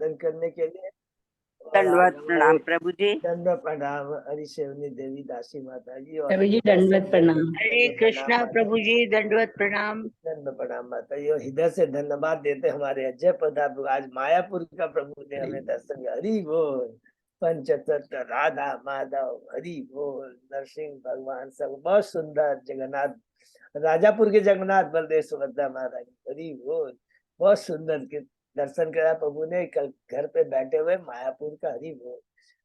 कीर्तन करने के लिए। दंडवत प्रणाम प्रभु जी। दंडवत प्रणाम हरिशेवनी देवी दासी माता जी और प्रभु जी दंडवत प्रणाम। हरे कृष्णा प्रभु जी, दंडवत प्रणाम। दंडवत प्रणाम माता जी। और हृदय से धन्यवाद देते हमारे अजय प्रताप, आज मायापुर का प्रभु ने हमें दर्शन दिया। हरि बोल। पंचतत्व राधा माधव हरि बोल, नरसिंह भगवान सब बहुत सुंदर। जगन्नाथ राजापुर के जगन्नाथ बलदेव सुभद्रा महाराज हरि बोल, बहुत सुंदर के दर्शन करा प्रभु ने कल घर पे बैठे हुए मायापुर का। हरि बोल।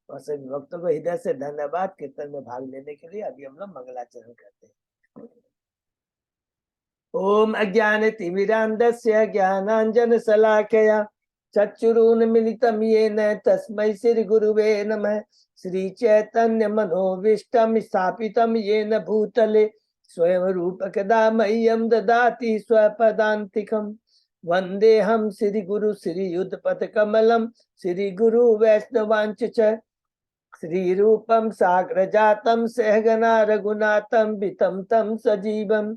और सभी भक्तों को हृदय से धन्यवाद कीर्तन में भाग लेने के लिए। अभी हम लोग मंगलाचरण करते हैं। ओम अज्ञान तिमिरांधस्य ज्ञानांजन शलाकया चक्षुरुन्मिलितं येन तस्मै श्री गुरुवे नमः। श्री चैतन्य मनोविष्टम स्थापितं येन भूतले स्वयं रूप कदा मह्यं ददाति स्वपदान्तिकम्। वन्देऽहं श्री गुरु श्री युगपद कमलं श्री गुरु वैष्णवांच च श्री रूपं साग्रजातं सहगना रघुनाथं वितं तं सजीवम्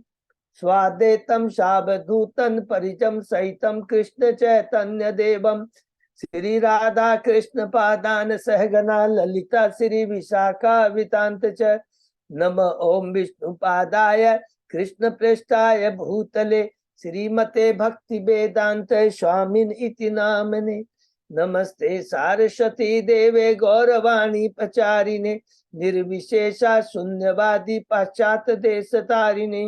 स्वादेतं सावधूतं परिजं सहितं कृष्ण चैतन्य देवं श्री राधा कृष्ण पादान सहगना ललिता श्री विशाखा वितांत च। नम ओम विष्णुपादाय कृष्ण प्रेष्ठाय भूतले श्रीमते भक्ति वेदांत स्वामिन इति नामने। नमस्ते सारस्वती देवे गौरवाणी प्रचारिणे निर्विशेषा शून्यवादी पाश्चात्य देश तारिणे।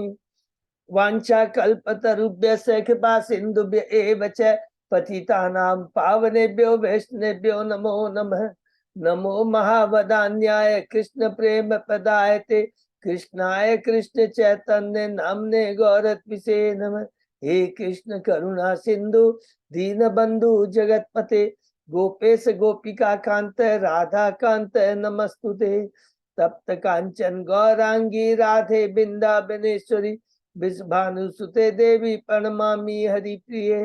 वांछा कल्पतरुभ्यश्च कृपा सिन्धुभ्य एव च पतितानां पावनेभ्यो वैष्णवेभ्यो नमो नमः। नमो महावदान्याय कृष्ण प्रेम प्रदायते कृष्णाय कृष्ण चैतन्य नामने गौरत्विषे नमः। हे कृष्ण करुणा सिंधु दीन बंधु जगतपते गोपेश गोपिका कांत राधा कांत नमस्तुते। तप्त कांचन गौरांगी राधे बिंदाबनेश्वरी विषभानुसुते देवी प्रणमामि हरिप्रिये।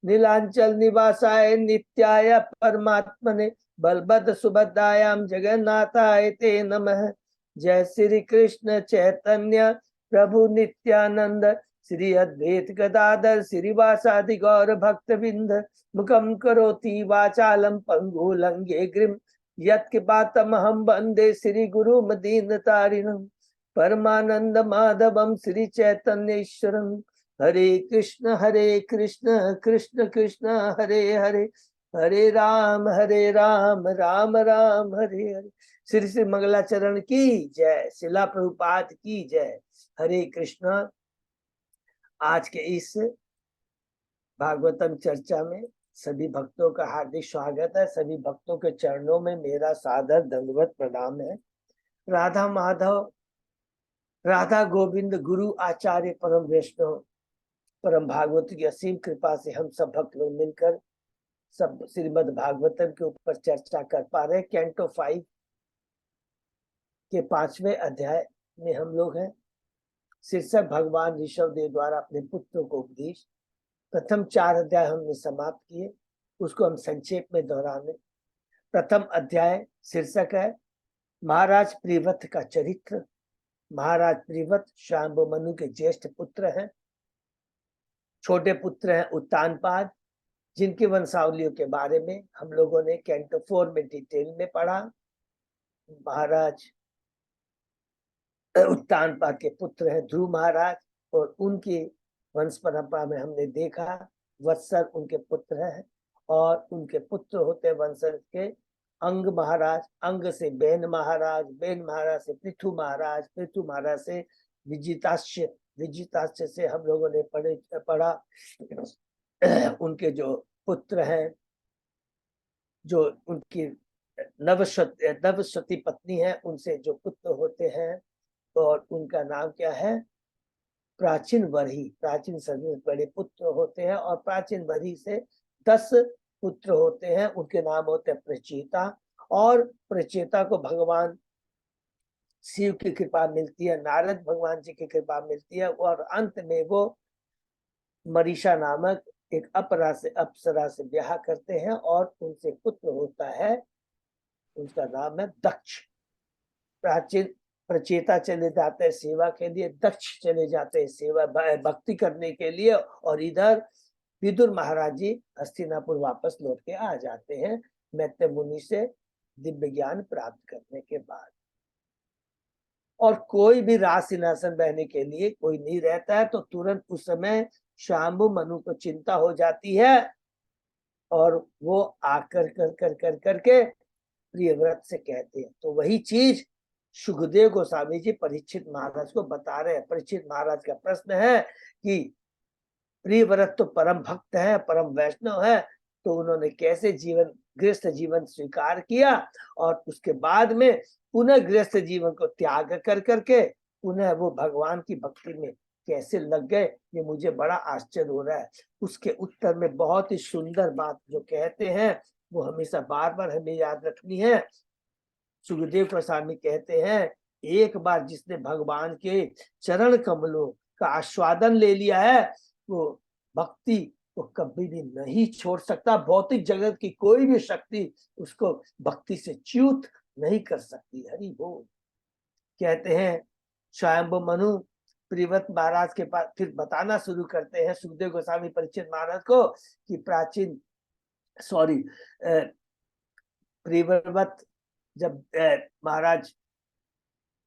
नीलांचल निवासाय नित्याय परमात्मने बलभद्र सुभद्रायां जगन्नाथाय ते नमः। जय श्री कृष्ण चैतन्य प्रभु नित्यानंद श्री अद्वैत गदाधर श्रीवासादि गौर भक्तबिंद। मुखम करोति वाचालम पंगु लंघे यत्कृपातमहं वन्दे श्री गुरु दीनतारिणम्। परमानंद माधवम श्री चैतन्येश्वरम। हरे कृष्ण कृष्ण कृष्ण हरे हरे हरे राम राम राम हरे हरे। श्री श्री मंगलाचरण की जय। शिला प्रभुपाद की जय। हरे कृष्ण। आज के इस भागवतम चर्चा में सभी भक्तों का हार्दिक स्वागत है। सभी भक्तों के चरणों में मेरा सादर दंडवत प्रणाम है। राधा माधव राधा गोविंद गुरु आचार्य परम वैष्णव परम भागवत की असीम कृपा से हम सब भक्त लोग मिलकर सब श्रीमद् भागवतम के ऊपर चर्चा कर पा रहे। कैंटो 5 के 5वें अध्याय में हम लोग हैं। शीर्षक भगवान ऋषभ देव द्वारा अपने पुत्रों को उपदेश। प्रथम 4 अध्याय हमने समाप्त किए, उसको हम संक्षेप में दोहराने। प्रथम अध्याय शीर्षक है महाराज प्रियव्रत का चरित्र। महाराज प्रियव्रत शांभु मनु के ज्येष्ठ पुत्र हैं। छोटे पुत्र हैं उत्तानपाद, जिनकी वंशावलियों के बारे में हम लोगों ने कैंटो 4 में डिटेल में पढ़ा। महाराज उत्तानपाद के पुत्र हैं ध्रुव महाराज, और उनकी वंश परंपरा में हमने देखा वत्सर उनके पुत्र हैं, और उनके पुत्र होते वंशज के अंग महाराज, अंग से बेन महाराज, बेन महाराज से पृथु महाराज, पृथु महाराज से विजिताश्य, विजिताश्य से हम लोगों ने पढ़ा उनके जो पुत्र हैं, जो उनकी नवशती पत्नी है, उनसे जो पुत्र होते हैं, और उनका नाम क्या है प्राचीन वरही। प्राचीन सभी बड़े पुत्र होते हैं, और प्राचीन वरही से 10 पुत्र होते हैं। उनके नाम होते हैं प्रचेता, और प्रचेता को भगवान शिव की कृपा मिलती है, नारद भगवान जी की कृपा मिलती है, और अंत में वो मरीषा नामक एक अप्सरा से ब्याह करते हैं, और उनसे पुत्र होता है, उसका नाम है दक्ष। प्राचीन प्रचेता चले जाते हैं सेवा के लिए, दक्ष चले जाते हैं सेवा भक्ति करने के लिए, और इधर विदुर महाराज जी हस्तिनापुर वापस लौट के आ जाते हैं मैत्रेय मुनि से दिव्य ज्ञान प्राप्त करने के बाद। और कोई भी राज सिंहासन बहने के लिए कोई नहीं रहता है, तो तुरंत उस समय शाम्बु मनु को चिंता हो जाती है और वो आकर कर कर कर करके प्रियव्रत से कहते हैं। तो वही चीज सुखदेव गोस्वामी जी परीक्षित महाराज को बता रहे हैं। परीक्षित महाराज का प्रश्न है कि प्रियव्रत तो परम भक्त है, परम वैष्णव है, तो उन्होंने कैसे जीवन गृहस्थ जीवन स्वीकार किया और उसके बाद में पुनः गृहस्थ जीवन को त्याग कर करके पुनः वो भगवान की भक्ति में कैसे लग गए, ये मुझे बड़ा आश्चर्य हो रहा है। उसके उत्तर में बहुत ही सुंदर बात जो कहते हैं वो हमेशा बार बार हमें याद रखनी है। सुखदेव गोस्वामी कहते हैं, एक बार जिसने भगवान के चरण कमलों का आस्वादन ले लिया है वो भक्ति को कभी भी नहीं छोड़ सकता। भौतिक जगत की कोई भी शक्ति उसको भक्ति से च्युत नहीं कर सकती। हरि बोल। कहते हैं स्वयंभु मनु प्रियव्रत महाराज के पास फिर बताना शुरू करते हैं सुखदेव गोस्वामी परीक्षित महाराज को कि प्राचीन प्रियव्रत जब महाराज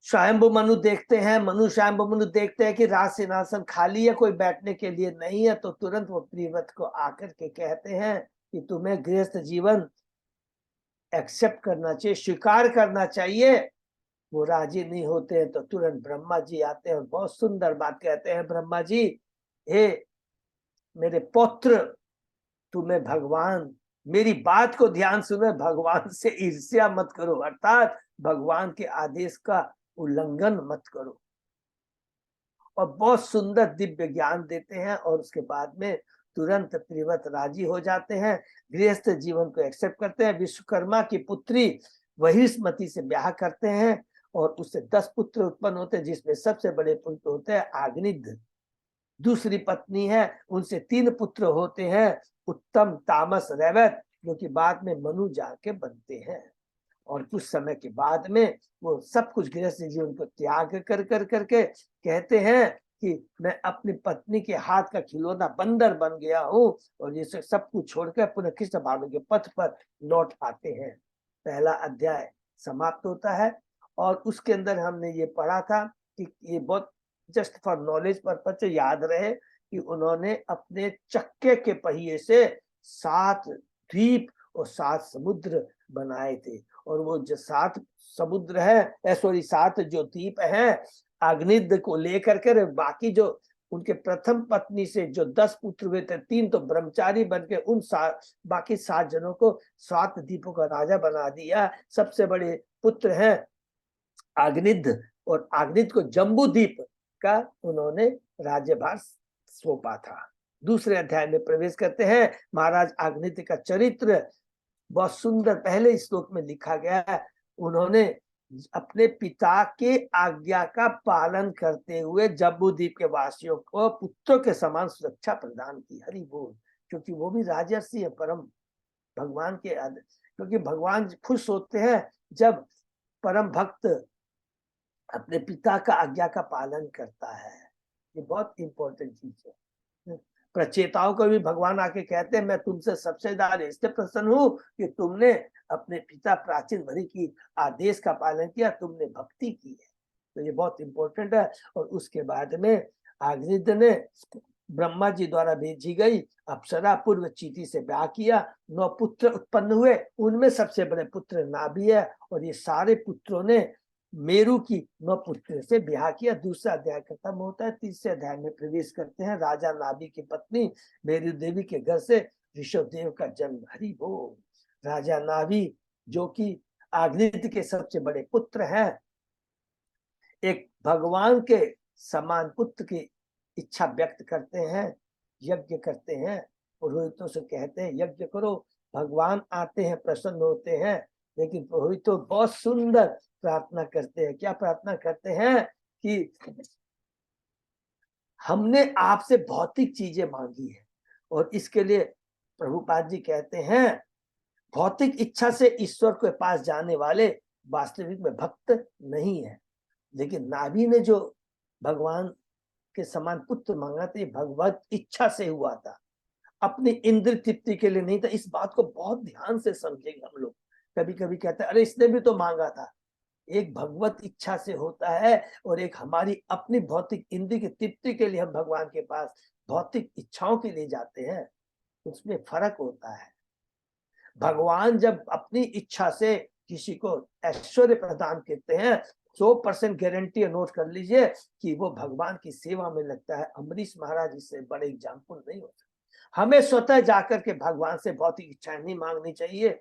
स्वयंभु मनु देखते हैं, स्वयंभु मनु देखते हैं कि राज सिंहासन खाली है, कोई बैठने के लिए नहीं है, तो तुरंत वो प्रियव्रत को आकर के कहते हैं कि तुम्हें गृहस्थ जीवन एक्सेप्ट करना चाहिए, स्वीकार करना चाहिए। वो राजी नहीं होते हैं तो तुरंत ब्रह्मा जी आते हैं और बहुत सुंदर बात कहते हैं। ब्रह्मा जी, हे मेरे पुत्र, तुम्हें भगवान, मेरी बात को ध्यान सुनो, भगवान से ईर्ष्या मत करो, अर्थात भगवान के आदेश का उल्लंघन मत करो। और बहुत सुंदर दिव्य ज्ञान देते हैं और उसके बाद में तुरंत प्रियव्रत राजी हो जाते हैं, गृहस्थ जीवन को एक्सेप्ट करते हैं। विश्वकर्मा की पुत्री वहिष्मती से ब्याह करते हैं और उससे 10 पुत्र उत्पन्न होते हैं, जिसमें सबसे बड़े पुत्र होते हैं आग्निद। दूसरी पत्नी है, उनसे 3 पुत्र होते हैं, उत्तम, तामस, रैवत, जो कि बाद में मनु जाके बनते हैं। और कुछ समय के बाद में वो सब कुछ गृहस्थ जीवन को त्याग कर कर करके कहते हैं कि मैं अपनी पत्नी के हाथ का खिलौना बंदर बन गया हूँ, और ये सब कुछ छोड़कर पुनः कृष्ण भावना के पथ पर लौट आते हैं। पहला अध्याय समाप्त होता है और उसके अंदर हमने ये पढ़ा था कि ये बहुत जस्ट फॉर नॉलेज पर्पज से याद रहे कि उन्होंने अपने चक्के के पहिए से 7 द्वीप और 7 समुद्र बनाए थे। और वो जो 7 समुद्र है, 7 जो द्वीप हैं, अग्निद को लेकर के बाकी जो उनके प्रथम पत्नी से जो 10 पुत्र हुए थे, 3 तो ब्रह्मचारी बन के उन बाकी 7 जनों को 7 द्वीपों का राजा बना दिया। सबसे बड़े पुत्र हैं अग्निद, और अग्निद को जम्बू द्वीप का उन्होंने राज्यभार सौंपा था। दूसरे अध्याय में प्रवेश करते हैं। महाराज अग्निद का चरित्र बहुत सुंदर पहले श्लोक में लिखा गया है। उन्होंने अपने पिता के आज्ञा का पालन करते हुए जम्बू द्वीप के वासियों को पुत्रों के समान सुरक्षा प्रदान की। हरि बोल। क्योंकि वो भी राजर्षि है, परम भगवान के क्योंकि भगवान खुश होते हैं जब परम भक्त अपने पिता का आज्ञा का पालन करता है। ये बहुत इंपॉर्टेंट चीज है। प्रचेताओं को भी भगवान आके कहते हैं, मैं तुमसे सबसे ज्यादा इससे प्रसन्न हूँ कि तुमने अपने पिता प्राचीन भरी की आदेश का पालन किया, तुमने भक्ति की है। तो ये बहुत इंपॉर्टेंट है। और उसके बाद में अग्निद ने ब्रह्मा जी द्वारा भेजी गई अप्सरा पूर्व चीटी से ब्याह किया। 9 पुत्र उत्पन्न हुए, उनमें सबसे बड़े पुत्र नाभि है। और ये सारे पुत्रों ने मेरु की 9 पुत्र से ब्याह किया। दूसरा अध्याय खत्म होता है, तीसरे अध्याय में प्रवेश करते हैं। राजा नाभि की पत्नी मेरु देवी के घर से ऋषभदेव का जन्म। हरि बोल। राजा नाभि जो कि अग्निद के सबसे बड़े पुत्र हैं, एक भगवान के समान पुत्र की इच्छा व्यक्त करते हैं, यज्ञ करते हैं, पुरोहितों से कहते हैं यज्ञ करो। भगवान आते हैं, प्रसन्न होते हैं, लेकिन पुरोहित तो बहुत सुंदर प्रार्थना करते हैं। क्या प्रार्थना करते हैं कि हमने आपसे भौतिक चीजें मांगी है, और इसके लिए प्रभुपाद जी कहते हैं भौतिक इच्छा से ईश्वर के पास जाने वाले वास्तविक में भक्त नहीं है। लेकिन नाभि ने जो भगवान के समान पुत्र मांगा था, भगवत इच्छा से हुआ था। अपनी इंद्र तृप्ति के लिए नहीं था। इस बात को बहुत ध्यान से समझेंगे हम लोग। कभी कभी कहते हैं अरे इसने भी तो मांगा था। एक भगवत इच्छा से होता है और एक हमारी अपनी भौतिक इंद्र की तृप्ति के लिए हम भगवान के पास भौतिक इच्छाओं के लिए जाते हैं, उसमें फर्क होता है। भगवान जब अपनी इच्छा से किसी को ऐश्वर्य प्रदान करते हैं, 100% गारंटी नोट कर लीजिए कि वो भगवान की सेवा में लगता है। अम्बरीश महाराज इससे बड़े एग्जाम्पल नहीं होते। हमें स्वतः जाकर के भगवान से भौतिक इच्छाएं नहीं मांगनी चाहिए।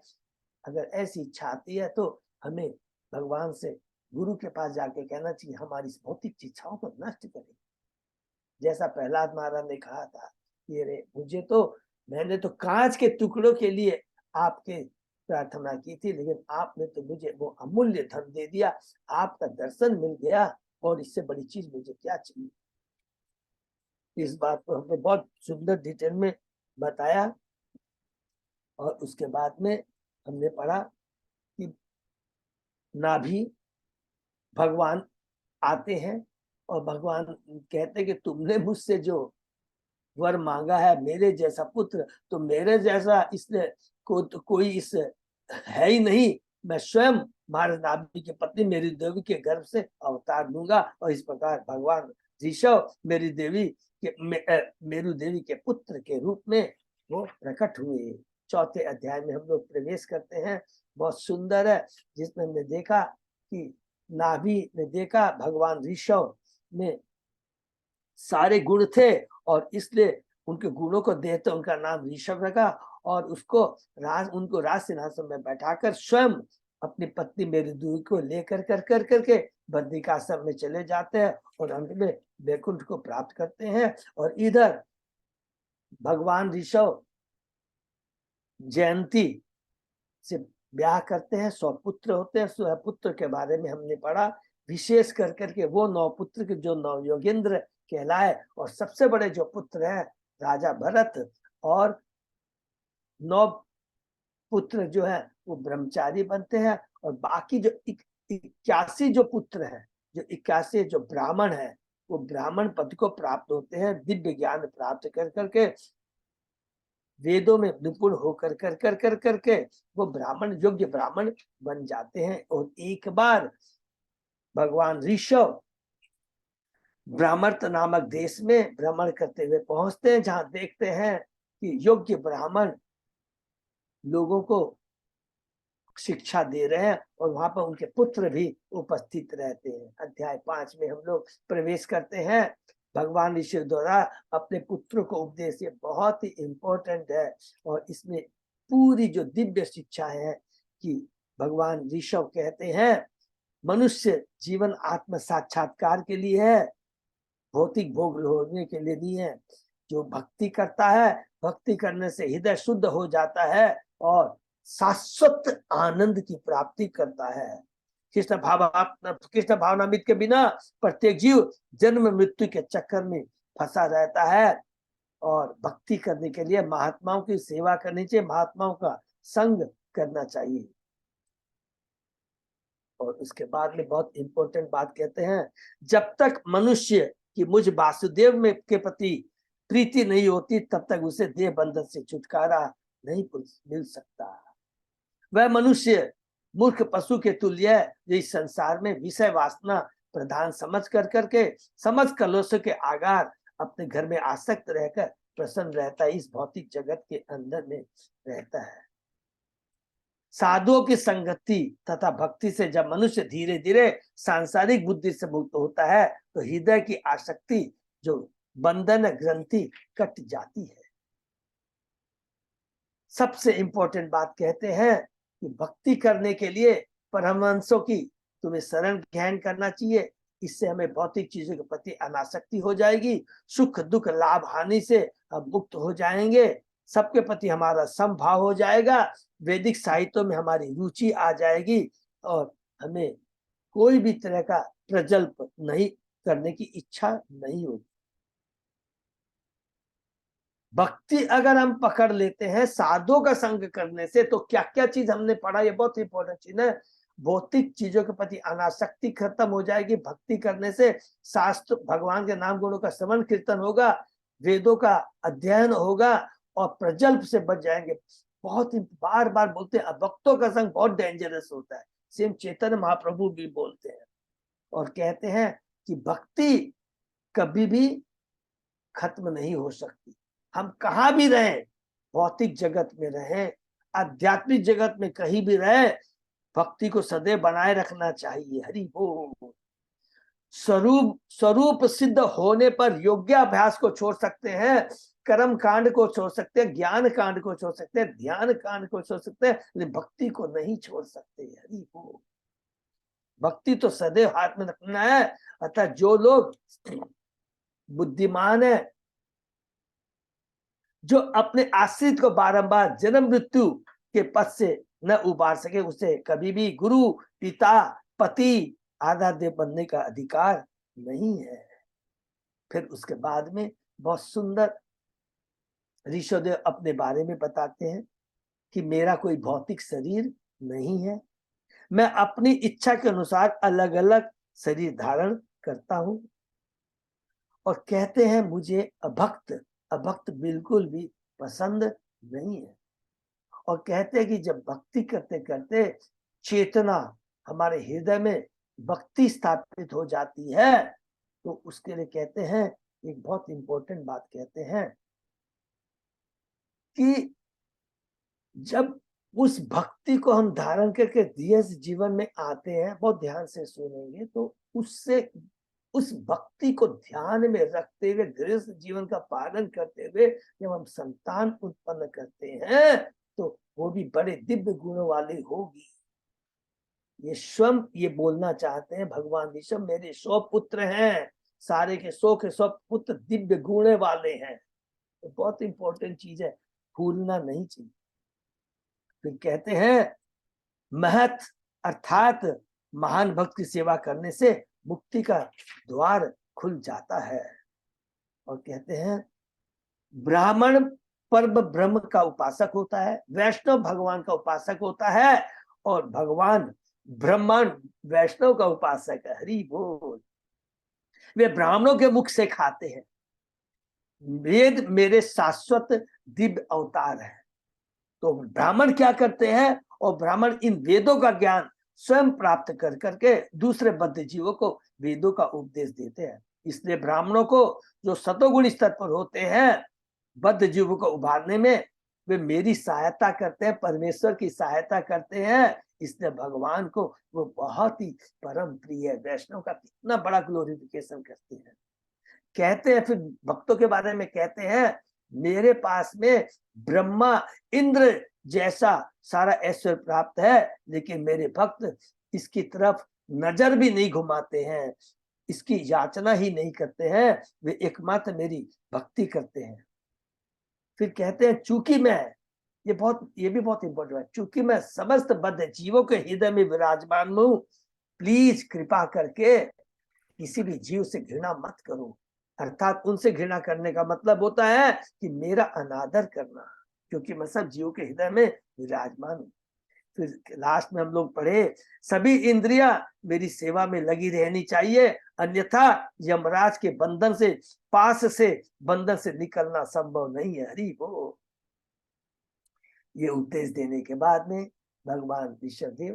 अगर ऐसी इच्छा आती है तो हमें भगवान से गुरु के पास जाके कहना चाहिए हमारी भौतिक इच्छाओं को नष्ट करें। जैसा प्रहलाद महाराज ने कहा था कि अरे मैंने तो कांच के टुकड़ों के लिए आपके प्रार्थना की थी, लेकिन आपने तो मुझे वो अमूल्य धन दे दिया, आपका दर्शन मिल गया, और इससे बड़ी चीज मुझे क्या चाहिए। इस बात को हमने बहुत सुंदर डिटेल में बताया। और उसके बाद में हमने पढ़ा कि नाभि भगवान आते हैं और भगवान कहते हैं कि तुमने मुझसे जो वर मांगा है मेरे जैसा पुत्र, तो मेरे जैसा इसने कोई इस है ही नहीं। मैं स्वयं महाराज नाभि की पत्नी मेरी देवी के गर्भ से अवतार लूंगा। और इस प्रकार भगवान ऋषभ मेरी देवी के मेरू देवी के पुत्र के रूप में वो प्रकट हुए। चौथे अध्याय में हम लोग प्रवेश करते हैं। बहुत सुंदर है, जिसमें हमने देखा कि नाभि ने देखा भगवान ऋषभ में सारे गुण थे, और इसलिए उनके गुणों को देखते उनका नाम ऋषभ रखा। और उनको राज सिंहासन में बैठाकर स्वयं अपनी पत्नी मेरी देवी को लेकर करके बद्रिकाश्रम में चले जाते हैं और अंत में वैकुंठ को प्राप्त करते हैं। और इधर भगवान ऋषभ जयंती से ब्याह करते हैं, 100 पुत्र होते हैं। 100 पुत्र के बारे में हमने पढ़ा, विशेष करके वो 9 पुत्र के जो 9 योगेंद्र कहलाए, और सबसे बड़े जो पुत्र हैं राजा भरत, और 9 पुत्र जो है वो ब्रह्मचारी बनते हैं। और बाकी जो 81 जो पुत्र हैं, जो 81 जो ब्राह्मण है, वो ब्राह्मण पद को प्राप्त होते हैं, दिव्य ज्ञान प्राप्त करके वेदों में निपुण होकर करके वो ब्राह्मण योग्य ब्राह्मण बन जाते हैं। और एक बार भगवान ऋषभ ब्राह्मण नामक देश में भ्रमण करते हुए पहुंचते हैं, जहां देखते हैं कि योग्य ब्राह्मण लोगों को शिक्षा दे रहे हैं, और वहां पर उनके पुत्र भी उपस्थित रहते हैं। अध्याय 5 में हम लोग प्रवेश करते हैं। भगवान ऋषि द्वारा अपने पुत्रों को उपदेश, ये बहुत ही इंपॉर्टेंट है। और इसमें पूरी जो दिव्य शिक्षा है कि भगवान ऋषभ कहते हैं मनुष्य जीवन आत्म साक्षात्कार के लिए है, भौतिक भोग होने के लिए नहीं है। जो भक्ति करता है, भक्ति करने से हृदय शुद्ध हो जाता है और शाश्वत आनंद की प्राप्ति करता है। कृष्ण भावनामृत के बिना प्रत्येक जीव जन्म मृत्यु के चक्कर में फंसा रहता है, और भक्ति करने के लिए महात्माओं की सेवा करनी चाहिए, महात्माओं का संग करना चाहिए। और उसके बाद में बहुत इंपॉर्टेंट बात कहते हैं, जब तक मनुष्य की मुझ वासुदेव में के प्रति प्रीति नहीं होती, तब तक उसे देह बंधन से छुटकारा नहीं मिल सकता। वह मनुष्य मूर्ख पशु के तुल्य है, जो इस संसार में विषय वासना प्रधान समझ कलुष के आगार अपने घर में आसक्त रहकर प्रसन्न रहता है, इस भौतिक जगत के अंदर में रहता है। साधुओं की संगति तथा भक्ति से जब मनुष्य धीरे धीरे सांसारिक बुद्धि से मुक्त होता है, तो हृदय की आसक्ति जो बंधन ग्रंथि कट जाती है। सबसे इंपॉर्टेंट बात कहते हैं कि भक्ति करने के लिए परमहंसों की तुम्हें शरण ग्रहण करना चाहिए। इससे हमें भौतिक चीजों के प्रति अनासक्ति हो जाएगी, सुख दुख लाभ हानि से हम मुक्त हो जाएंगे, सबके प्रति हमारा समभाव हो जाएगा, वैदिक साहित्यों में हमारी रुचि आ जाएगी, और हमें कोई भी तरह का प्रजल्प नहीं करने की इच्छा नहीं होगी। भक्ति अगर हम पकड़ लेते हैं साधुओं का संग करने से, तो क्या क्या चीज हमने पढ़ा, ये बहुत इंपॉर्टेंट चीज है। भौतिक चीजों के प्रति अनासक्ति खत्म हो जाएगी भक्ति करने से। शास्त्र भगवान के नाम गुणों का श्रवण कीर्तन होगा, वेदों का अध्ययन होगा, और प्रजल्प से बच जाएंगे। बहुत ही बार बार बोलते हैं भक्तों का संग बहुत डेंजरस होता है, सेम चैतन्य महाप्रभु भी बोलते हैं और कहते हैं कि भक्ति कभी भी खत्म नहीं हो सकती। हम कहाँ भी रहें, भौतिक जगत में रहें, आध्यात्मिक जगत में कहीं भी रहे, भक्ति को सदैव बनाए रखना चाहिए। हरि बोल। स्वरूप सिद्ध होने पर योग्याभ्यास को छोड़ सकते हैं, कर्म कांड को छोड़ सकते हैं, ज्ञान कांड को छोड़ सकते हैं, ध्यान कांड को छोड़ सकते हैं, लेकिन भक्ति को नहीं छोड़ सकते। हरि बोल। भक्ति तो सदैव हाथ में रखना है। अतः जो लोग बुद्धिमान है, जो अपने आश्रित को बारंबार जन्म मृत्यु के पथ से न उबार सके, उसे कभी भी गुरु, पिता, पति, आराध्य बनने का अधिकार नहीं है। फिर उसके बाद में बहुत सुंदर ऋषिदेव अपने बारे में बताते हैं कि मेरा कोई भौतिक शरीर नहीं है, मैं अपनी इच्छा के अनुसार अलग अलग शरीर धारण करता हूं। और कहते हैं मुझे अभक्त बिल्कुल भी पसंद नहीं है। और कहते हैं कि जब भक्ति करते करते चेतना हमारे हृदय में भक्ति स्थापित हो जाती है, तो उसके लिए कहते हैं एक बहुत इंपॉर्टेंट बात कहते हैं कि जब उस भक्ति को हम धारण करके गृहस्थ जीवन में आते हैं, बहुत ध्यान से सुनेंगे, तो उससे उस भक्ति को ध्यान में रखते हुए गृहस्थ जीवन का पालन करते हुए जब हम संतान उत्पन्न करते हैं, तो वो भी बड़े दिव्य गुणों वाली होगी। ये स्वयं ये बोलना चाहते हैं भगवान विष्णु, मेरे 100 पुत्र हैं, सारे के 100 के 100 पुत्र दिव्य गुणे वाले हैं। तो बहुत इंपॉर्टेंट चीज है, भूलना नहीं चाहिए। फिर कहते हैं महत अर्थात महान भक्त की सेवा करने से मुक्ति का द्वार खुल जाता है। और कहते हैं ब्राह्मण परम ब्रह्म का उपासक होता है, वैष्णव भगवान का उपासक होता है, और भगवान ब्रह्मांड वैष्णव का उपासक है। हरि बोल। वे ब्राह्मणों के मुख से खाते हैं। वेद मेरे शाश्वत दिव्य अवतार है। तो ब्राह्मण क्या करते हैं, और ब्राह्मण इन वेदों का ज्ञान स्वयं प्राप्त कर करके दूसरे बद्ध जीवों को वेदों का उपदेश देते हैं। इसलिए ब्राह्मणों को जो सतोगुण स्तर पर होते हैं, बद्ध जीवों को उभारने में वे मेरी सहायता करते हैं, परमेश्वर की सहायता करते हैं। इसलिए भगवान को वो बहुत ही परम प्रिय है। वैष्णव का कितना बड़ा ग्लोरिफिकेशन करते हैं। कहते हैं फिर भक्तों के बारे में कहते हैं मेरे पास में ब्रह्मा इंद्र जैसा सारा ऐश्वर्य प्राप्त है, लेकिन मेरे भक्त इसकी तरफ नजर भी नहीं घुमाते हैं, इसकी याचना ही नहीं करते हैं, वे एकमात्र मेरी भक्ति करते हैं। फिर कहते हैं चूंकि मैं, ये भी बहुत इंपॉर्टेंट है, चूंकि मैं समस्त बद्ध जीवों के हृदय में विराजमान हूं, प्लीज कृपा करके किसी भी जीव से घृणा मत करो। अर्थात उनसे घृणा करने का मतलब होता है कि मेरा अनादर करना, क्योंकि मैं सब जीवों के हृदय में विराजमान हूं। फिर लास्ट में हम लोग पढ़े सभी इंद्रियां मेरी सेवा में लगी रहनी चाहिए, अन्यथा यमराज के बंधन से पास से बंधन से निकलना संभव नहीं है। हरि बोल। ये उपदेश देने के बाद में भगवान ऋषभदेव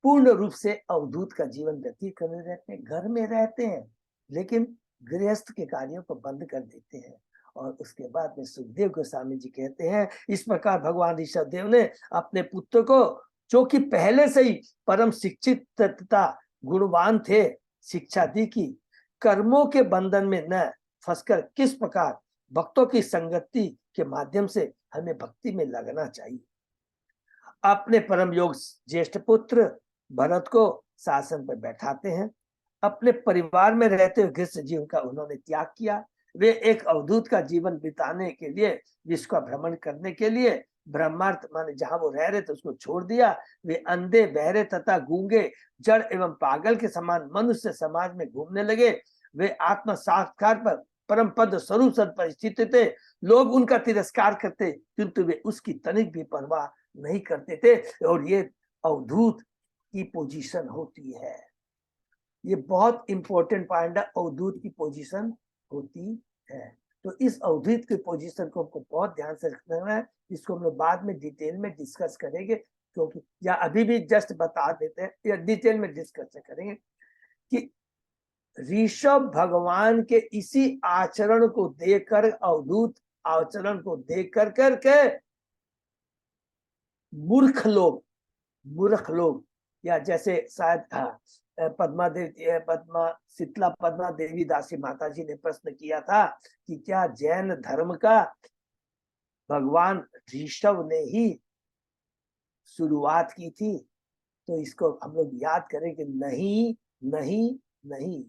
पूर्ण रूप से अवधूत का जीवन व्यतीत करने रहते हैं, घर में रहते हैं, लेकिन गृहस्थ के कार्यों को बंद कर देते हैं। और उसके बाद में सुखदेव गोस्वामी जी कहते हैं इस प्रकार भगवान ऋषभदेव ने अपने पुत्र को, जो कि पहले से ही परम शिक्षित तथा गुणवान थे, शिक्षा दी कि कर्मों के बंधन में न फंसकर किस प्रकार भक्तों की संगति के माध्यम से हमें भक्ति में लगना चाहिए। अपने परम योग ज्येष्ठ पुत्र भरत को शासन पर बैठाते हैं। अपने परिवार में रहते हुए गृहस्थ जीवन का उन्होंने त्याग किया। वे एक अवधूत का जीवन बिताने के लिए, विश्व का भ्रमण करने के लिए ब्रह्मार्थ माने जहां वो रह रहे थे उसको छोड़ दिया। वे अंधे, बहरे तथा गूंगे, जड़ एवं पागल के समान मनुष्य समाज में घूमने लगे। वे आत्म साक्षात्कार पर परम पद स्वरूप सद पर स्थित थे। लोग उनका तिरस्कार करते, किंतु वे उसकी तनिक भी परवाह नहीं करते थे। और ये अवधूत की पोजीशन होती है। ये बहुत इंपॉर्टेंट पॉइंट है, अवधूत की पोजीशन होती है। तो इस अवधूत की पोजीशन को हमको बहुत ध्यान से रखना है। इसको हम लोग बाद में डिटेल में डिस्कस करेंगे, क्योंकि या अभी भी जस्ट बता देते हैं या डिटेल में डिस्कस करेंगे कि ऋषभ भगवान के इसी आचरण को देखकर, अवधूत आचरण को देख कर करके मूर्ख लोग या जैसे शायद पद्मा देवी दासी माता जी ने प्रश्न किया था कि क्या जैन धर्म का भगवान ऋषभ ने ही शुरुआत की थी? तो इसको हम लोग याद करें कि नहीं नहीं नहीं,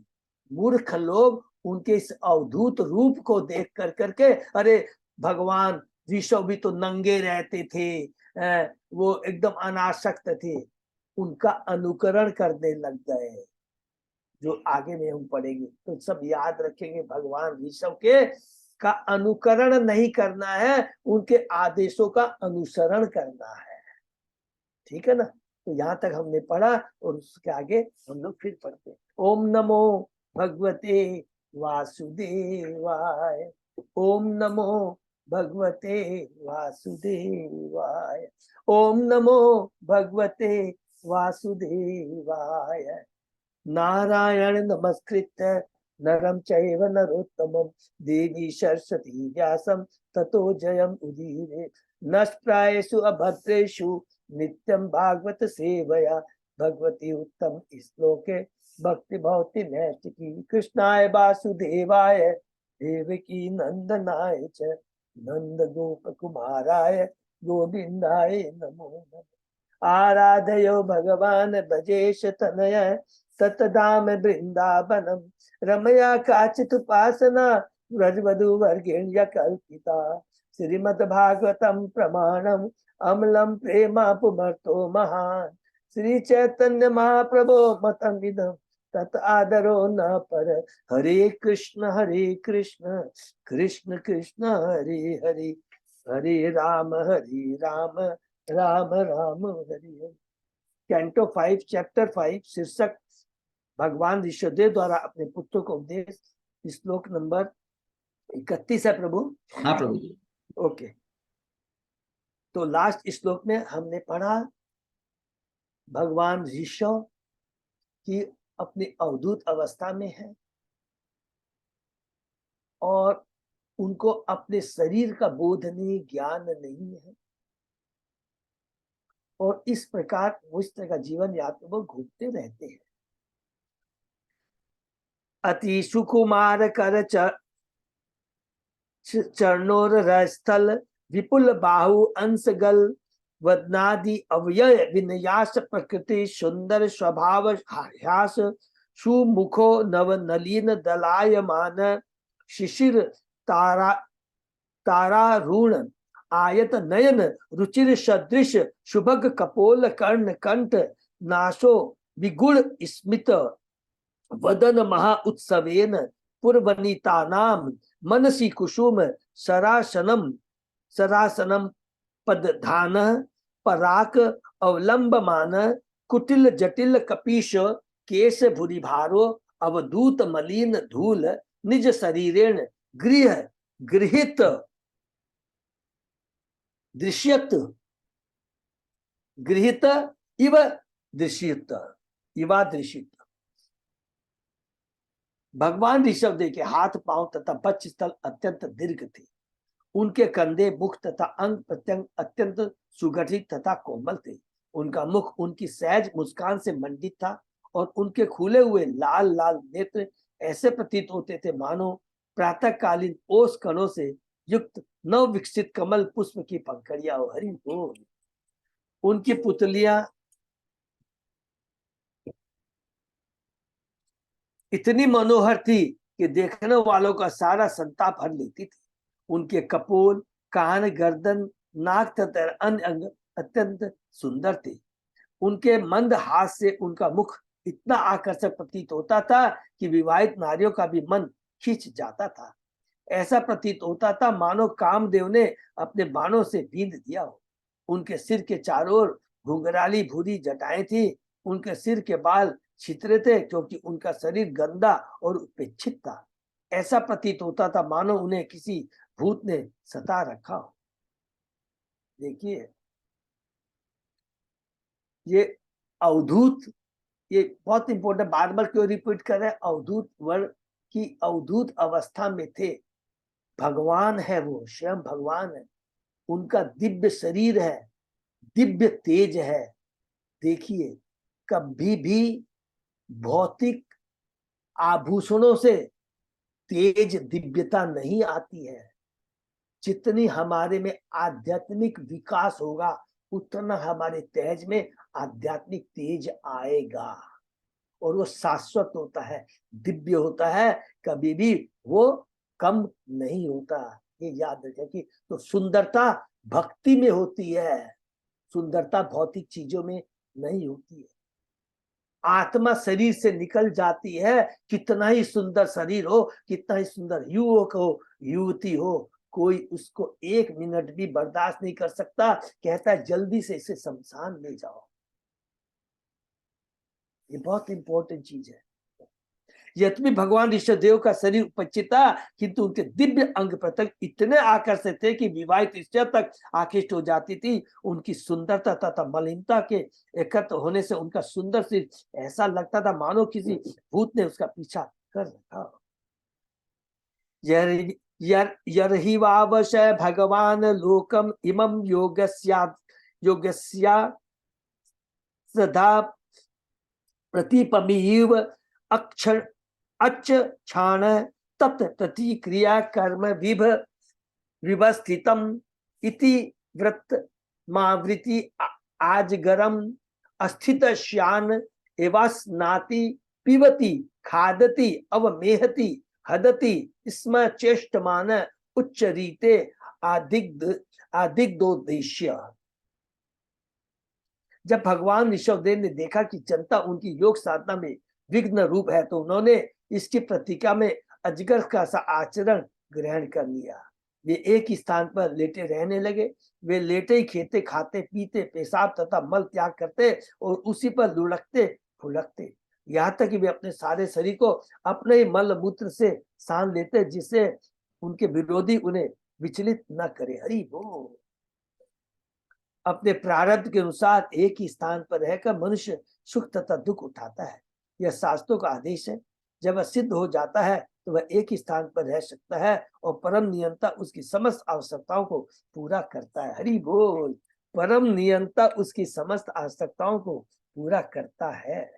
मूर्ख लोग उनके इस अवधूत रूप को देख कर करके, अरे भगवान ऋषभ भी तो नंगे रहते थे, वो एकदम अनासक्त थे, उनका अनुकरण करने लग गए, जो आगे में हम पढ़ेंगे। तो सब याद रखेंगे, भगवान ऋषभ के का अनुकरण नहीं करना है, उनके आदेशों का अनुसरण करना है। ठीक है ना? तो यहाँ तक हमने पढ़ा और उसके आगे हम लोग फिर पढ़ते हैं। ओम नमो भगवते वासुदेवाय, ओम नमो भगवते वासुदेवाय, ओम नमो भगवते वासुदेवाय। नारायण नमस्कृत्य नरं चैव नरोत्तमं देवी सरस्वती व्यासं ततो जयम् उदीरये। नष्टप्रायेषु अभद्रेषु नित्यं भागवत सेवया भगवती उत्तम श्लोके भक्ति भवति नैष्टिकी। कृष्णाय वासुदेवाय देवकी नंदनाय च नंद गोप कुमाराय गोविंदाय नमो नमः। आराधयो भगवान भजेश तनय ततधाम वृंदावनम रमया काचित उपासना व्रजवधु वर्गेण्य कल्पिता। श्रीमद्भागवतम प्रमाणम अमलम प्रेमा पुमर्तो महान। श्री चैतन्य महाप्रभो मतम विदम तत आदरो न पर। हरे कृष्ण कृष्ण कृष्ण हरे हरे, हरे राम राम राम राम हरे हरे। कैंटो 5 चैप्टर 5 शीर्षक भगवान ऋषभदेव द्वारा अपने पुत्र को उपदेश, श्लोक नंबर 31 है प्रभु। हाँ प्रभु जी। ओके, तो लास्ट श्लोक में हमने पढ़ा भगवान ऋषभ की अपनी अवधूत अवस्था में है और उनको अपने शरीर का बोध नहीं, ज्ञान नहीं है, और इस प्रकार वो इस तरह का जीवन यात्रा वो घूमते रहते हैं। अति सुकुमार कर चरणोर स्थल विपुल बाहु अंशगल वदनादि अवयय विन्यास प्रकृति सुंदर स्वभाव हास सुमुखो नव नलीन दलायमान शिशिर तारा तारारूण आयत नयन रुचिर सदृश शुभग कपोल कर्ण कंठ नाशो विगुण स्मित वदन महा उत्सवेन पुरवनिता नाम मनसी कुसुम सरासनम सरासनम पदधान पराक अवलंबमान कुटिल जटिल कपीश केश भूरि भारो अवधूत मलिन धूल निज शरीरेण गृह गृहित दृश्यत गृहित इव दृश्यत इवा दृश्यत। भगवान ऋषभदेव के हाथ पांव तथा वक्षस्थल अत्यंत दीर्घ थे। उनके कंधे, मुख तथा अंग प्रत्यंग अत्यंत सुगठित तथा कोमल थे। उनका मुख उनकी सहज मुस्कान से मंडित था और उनके खुले हुए लाल लाल नेत्र ऐसे प्रतीत होते थे मानो प्रातःकालीन ओस कणों से युक्त नव विकसित कमल पुष्प की पंखड़ियां हो। हरि बोल। उनकी पुतलियां इतनी मनोहर थी कि देखने वालों का सारा संताप हर लेती थी। उनके कपोल, कान, गर्दन, नाक तथा अन्य अंग अत्यंत सुंदर थे। उनके मंद हाथ से उनका मुख इतना आकर्षक प्रतीत होता था कि विवाहित नारियों का भी मन खींच जाता था। ऐसा प्रतीत होता था मानो कामदेव ने अपने बाणों से बींध दिया हो। उनके सिर के चारों ओर घुंघराली भूरी जटाएं थी। उनके सिर के बाल छितरे थे क्योंकि उनका शरीर गंदा और उपेक्षित था। ऐसा प्रतीत होता था मानो उन्हें किसी भूत ने सता रखा हो। देखिए ये अवधूत, ये बहुत इंपॉर्टेंट, बार बार क्यों रिपीट कर रहे हैं, अवधूत वर्ग की अवधूत अवस्था में थे। भगवान है, वो स्वयं भगवान है, उनका दिव्य शरीर है, दिव्य तेज है। देखिए कभी भी भौतिक आभूषणों से तेज दिव्यता नहीं आती है। जितनी हमारे में आध्यात्मिक विकास होगा उतना हमारे तेज में आध्यात्मिक तेज आएगा, और वो शाश्वत होता है, दिव्य होता है, कभी भी वो कम नहीं होता। ये याद रखें कि तो सुंदरता भक्ति में होती है, सुंदरता भौतिक चीजों में नहीं होती है। आत्मा शरीर से निकल जाती है, कितना ही सुंदर शरीर हो, कितना ही सुंदर युवक हो, युवती हो, कोई उसको एक मिनट भी बर्दाश्त नहीं कर सकता, कहता है जल्दी से इसे शमशान ले जाओ। ये बहुत इंपॉर्टेंट चीज है। यद्यपि भगवान ऋषभदेव का शरीर उपचित था, किंतु उनके दिव्य अंग प्रत्यंग इतने आकर्षित थे कि विवाहित स्त्रियों तक आकृष्ट हो जाती थी। उनकी सुंदरता तथा मलिनता के एकत्र होने से उनका सुंदर शरीर ऐसा लगता था मानो किसी भूत ने उसका पीछा कर रखा। यर्हिवावशय भगवान लोकम इमं योगस्या सदा प्रतिपमीव अक्षर अच्छ क्षाण तत् प्रतिक्रिया कर्म विवस्थितम इति व्रत मावृति आजगरम अस्थित श्यान एवास्नाति पिबति खादति अवमेहति हदति स्म चेष्टमान उच्चरीते आदिग्धोद्देश्य। जब भगवान ऋषभदेव ने देखा कि जनता उनकी योग साधना में विघ्न रूप है, तो उन्होंने इसकी प्रतिज्ञा में अजगर का सा आचरण ग्रहण कर लिया। वे एक ही स्थान पर लेटे रहने लगे। वे लेटे ही खेते, खाते, पीते, पेशाब तथा मल त्याग करते और उसी पर लुढ़कते फुलकते, यहाँ तक कि वे अपने सारे शरीर को अपने ही मल मूत्र से सान लेते, जिससे उनके विरोधी उन्हें विचलित न करे। हरि बोल। अपने प्रारब्ध के अनुसार एक ही स्थान पर रहकर मनुष्य सुख तथा दुख उठाता है, यह शास्त्रों का आदेश है। जब वह सिद्ध हो जाता है तो वह एक ही स्थान पर रह सकता है और परम नियंता उसकी समस्त आवश्यकताओं को पूरा करता है। हरि बोल। परम नियंता उसकी समस्त आवश्यकताओं को पूरा करता है।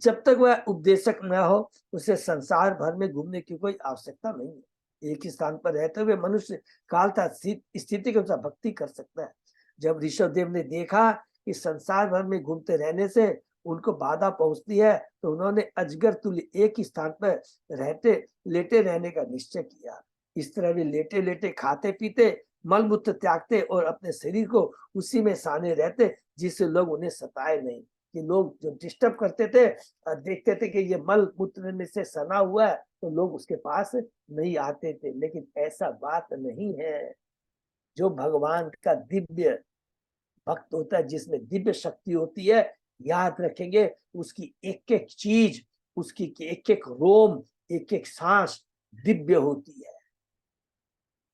जब तक वह उपदेशक न हो उसे संसार भर में घूमने की कोई आवश्यकता नहीं है। एक ही स्थान पर रहते हुए मनुष्य काल तथा स्थिति के अनुसार भक्ति कर सकता है। जब ऋषभदेव ने देखा कि संसार भर में घूमते रहने से उनको बाधा पहुंचती है, तो उन्होंने अजगर तुल्य एक ही स्थान पर रहते लेटे रहने का निश्चय किया। इस तरह वे लेटे लेटे खाते पीते, मल मूत्र त्यागते और अपने शरीर को उसी में साने रहते, जिससे लोग उन्हें सताए नहीं। कि लोग जो डिस्टर्ब करते थे, देखते थे कि ये मल मूत्र में से सना हुआ है, तो लोग उसके पास नहीं आते थे। लेकिन ऐसा बात नहीं है। जो भगवान का दिव्य भक्त होता है, जिसमें दिव्य शक्ति होती है, याद रखेंगे उसकी एक एक चीज, उसकी एक एक रोम, एक एक सांस दिव्य होती है।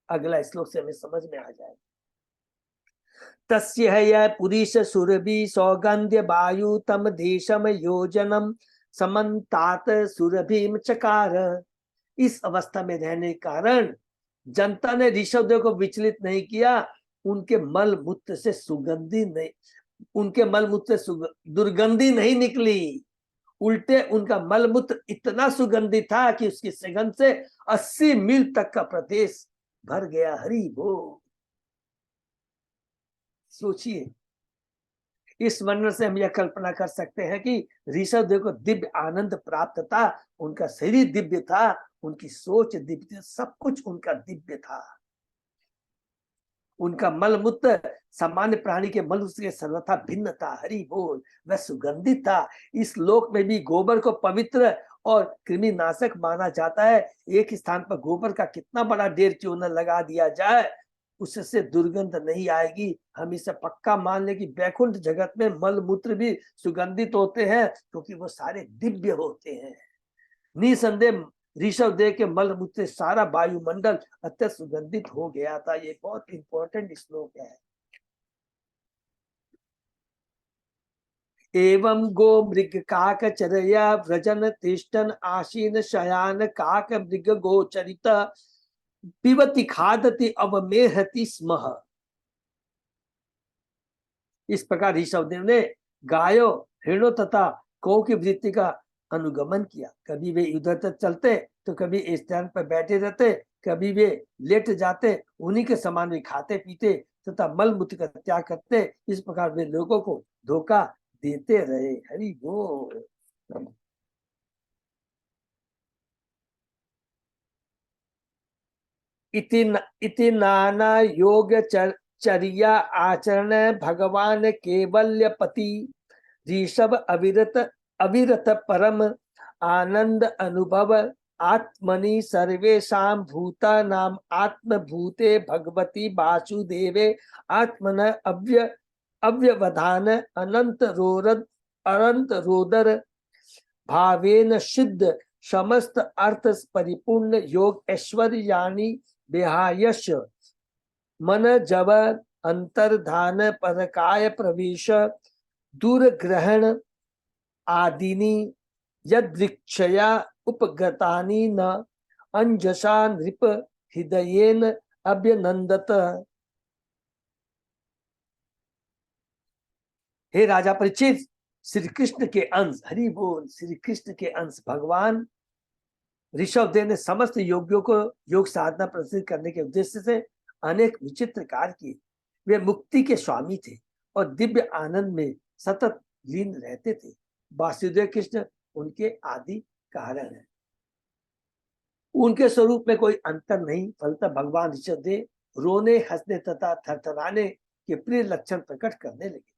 अगला श्लोक से हमें समझ में आ जाए। तस्य है पुरीश सुरभि सौगंध्य वायु तम देशम योजनम समन्तात सुरभिम चकार। इस अवस्था में रहने के कारण जनता ने ऋषभदेव को विचलित नहीं किया। उनके मल मूत्र से सुगंधी नहीं, उनके मल मूत्र से दुर्गंधी नहीं निकली, उल्टे उनका मल मूत्र इतना सुगंधित था कि उसकी सुगंध से 80 मील तक का प्रदेश भर गया। हरि बोल। सोचिए, इस वर्णन से हम यह कल्पना कर सकते हैं कि ऋषभदेव को दिव्य आनंद प्राप्त था। उनका शरीर दिव्य था, उनकी सोच दिव्य, सब कुछ उनका दिव्य था। उनका मल मूत्र सामान्य प्राणी के मल मूत्र के सर्वथा भिन्न था। हरि बोल। वह सुगंधित था। इस लोक में भी गोबर को पवित्र और कृमिनाशक माना जाता है। एक स्थान पर गोबर का कितना बड़ा ढेर क्यों न लगा दिया जाए, उससे दुर्गंध नहीं आएगी। हम इसे पक्का मान ले कि वैकुंठ जगत में मल मूत्र भी सुगंधित होते हैं, क्योंकि वो सारे दिव्य होते हैं। निसंदेह ऋषभ देव के मल मूत्र से सारा वायुमंडल अत्यंत सुगंधित हो गया था। ये बहुत इंपॉर्टेंट श्लोक है। एवं गो मृग काक चरया व्रजन तिष्ठन आशीन शयान काक मृग गोचरित पिबति खादति अवमेहति स्म। इस प्रकार ऋषभदेव ने गायों, हिरणों तथा कौ की वृत्ति का अनुगमन किया। कभी वे इधर तक चलते तो कभी इस स्थान पर बैठे रहते, कभी वे लेट जाते, उन्हीं के समान वे खाते पीते तथा मल मूत्र का त्याग करते। इस प्रकार वे लोगों को धोखा देते रहे। हरि बोल। इति नाना योग चर्या आचरण भगवान केवल्यपति ऋषभ अविरत अविरत परम आनंद अनुभव आत्मनि सर्वेषां भूतानां आत्मभूते भगवती वासुदेवे आत्मन अव्यवधान अनंत रोदर भावेन सिद्ध समस्त अर्थ परिपूर्ण योग ऐश्वर्यानि विहायश मन जब अंतर्धान परकाय प्रवेश दूरग्रहण आदिनी यदृक्षया उपगतानि न अंजसा नृप हृदयेन अभ्यनंदत। हे राजा परीक्षित, श्री कृष्ण के अंश, हरि बोल, श्री कृष्ण के अंश भगवान ऋषभदेव ने समस्त योगियों को योग साधना प्रसिद्ध करने के उद्देश्य से अनेक विचित्र कार्य किए। वे मुक्ति के स्वामी थे और दिव्य आनंद में सतत लीन रहते थे। वासुदेव कृष्ण उनके आदि कारण है। उनके स्वरूप में कोई अंतर नहीं, फलतः भगवान ऋषभदेव रोने, हंसने तथा थरथराने के प्रिय लक्षण प्रकट करने लगे।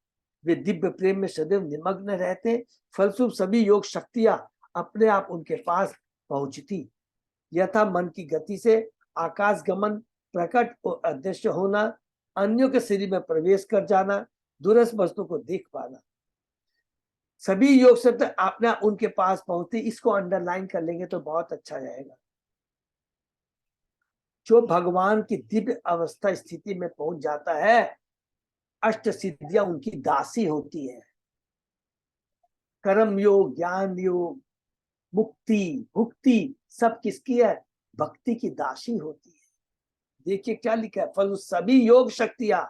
वे दिव्य प्रेम में सदैव निमग्न रहते। फलस्वरूप सभी योग शक्तियां अपने आप उनके पास पहुंचती। यथा मन की गति से आकाश गमन, प्रकट और अदृश्य होना, अन्यों के शरीर में प्रवेश कर जाना, दूरस्थ वस्तु को देख पाना, सभी योग शब्द अपना उनके पास पहुंचती। इसको अंडरलाइन कर लेंगे तो बहुत अच्छा रहेगा। जो भगवान की दिव्य अवस्था स्थिति में पहुंच जाता है, अष्ट सिद्धियां उनकी दासी होती है। कर्म योग, ज्ञान योग, मुक्ति, भुक्ति सब किसकी है? भक्ति की दासी होती है। देखिए क्या लिखा है, फल सभी योग शक्तियां,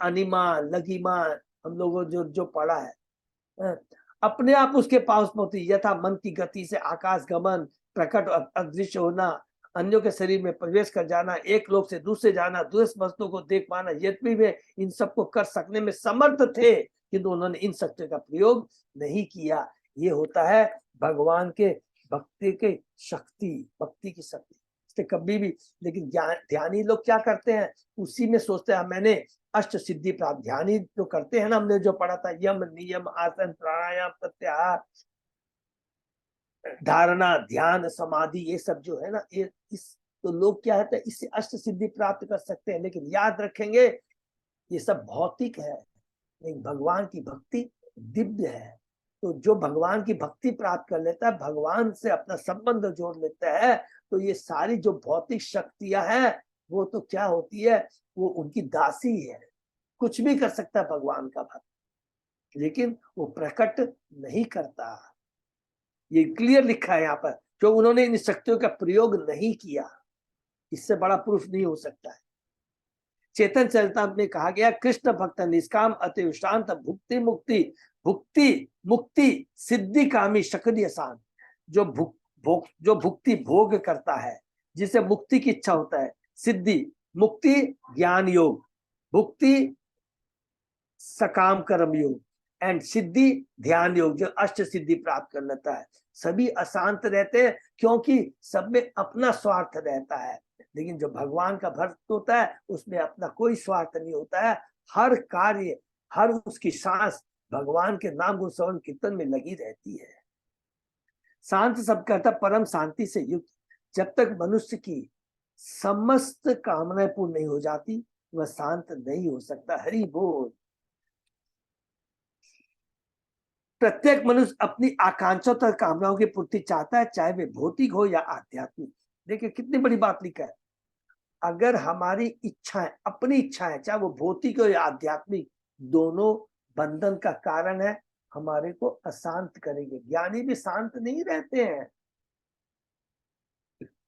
अनिमा लघिमा, हम लोगों जो पढ़ा है, अपने आप उसके पास पहुंचती। यथा मन की गति से आकाश गमन, प्रकट और अदृश्य होना, अन्यों के शरीर में प्रवेश कर जाना, एक लोक से दूसरे जाना, दूसरे वस्तुओं को देख पाना, यद्यपि वे इन सबको कर सकने में समर्थ थे, किंतु उन्होंने इन शक्तियों का प्रयोग नहीं किया। ये होता है भगवान के भक्ति की शक्ति। इसलिए कभी भी, लेकिन ध्यानी लोग क्या करते हैं, उसी में सोचते हैं मैंने अष्ट सिद्धि प्राप्त। ध्यानी जो करते हैं ना, हमने जो पढ़ा था, यम नियम आसन प्राणायाम प्रत्याहार धारणा ध्यान समाधि, ये सब जो है ना, ये इस तो लोग क्या है, इससे अष्ट सिद्धि प्राप्त कर सकते हैं। लेकिन याद रखेंगे ये सब भौतिक है, लेकिन भगवान की भक्ति दिव्य है। तो जो भगवान की भक्ति प्राप्त कर लेता है, भगवान से अपना संबंध जोड़ लेता है, तो ये सारी जो भौतिक शक्तियां हैं वो तो क्या होती है, वो उनकी दासी है। कुछ भी कर सकता है भगवान का भक्त, लेकिन वो प्रकट नहीं करता। ये क्लियर लिखा है यहाँ पर, जो उन्होंने इन शक्तियों का प्रयोग नहीं किया, इससे बड़ा प्रूफ नहीं हो सकता है। चेतन चरितामृत में कहा गया, कृष्ण भक्त निष्काम अति शांत भुक्ति मुक्ति सिद्धि कामी शकरीय शांत। जो भुक्ति भोग करता है, जिसे मुक्ति की इच्छा होता है, सिद्धि मुक्ति ज्ञान योग, भुक्ति सकाम कर्म योग एंड सिद्धि ध्यान योग, जो अष्ट सिद्धि प्राप्त कर लेता है, सभी अशांत रहते हैं, क्योंकि सब में अपना स्वार्थ रहता है। लेकिन जो भगवान का भक्त होता है, उसमें अपना कोई स्वार्थ नहीं होता है। हर कार्य, हर उसकी सांस भगवान के नाम गुण श्रवण कीर्तन में लगी रहती है। शांत सब कहता परम शांति से युक्त। जब तक मनुष्य की समस्त कामनाएं पूर्ण नहीं हो जाती, वह शांत नहीं हो सकता। हरि बोल। प्रत्येक मनुष्य अपनी आकांक्षा तथा कामनाओं की पूर्ति चाहता है, चाहे वे भौतिक हो या आध्यात्मिक। देखिए कितनी बड़ी बात लिखा है, अगर हमारी इच्छाएं, अपनी इच्छाएं, चाहे वो भौतिक हो या आध्यात्मिक, दोनों बंधन का कारण है, हमारे को अशांत करेंगे। ज्ञानी भी शांत नहीं रहते हैं,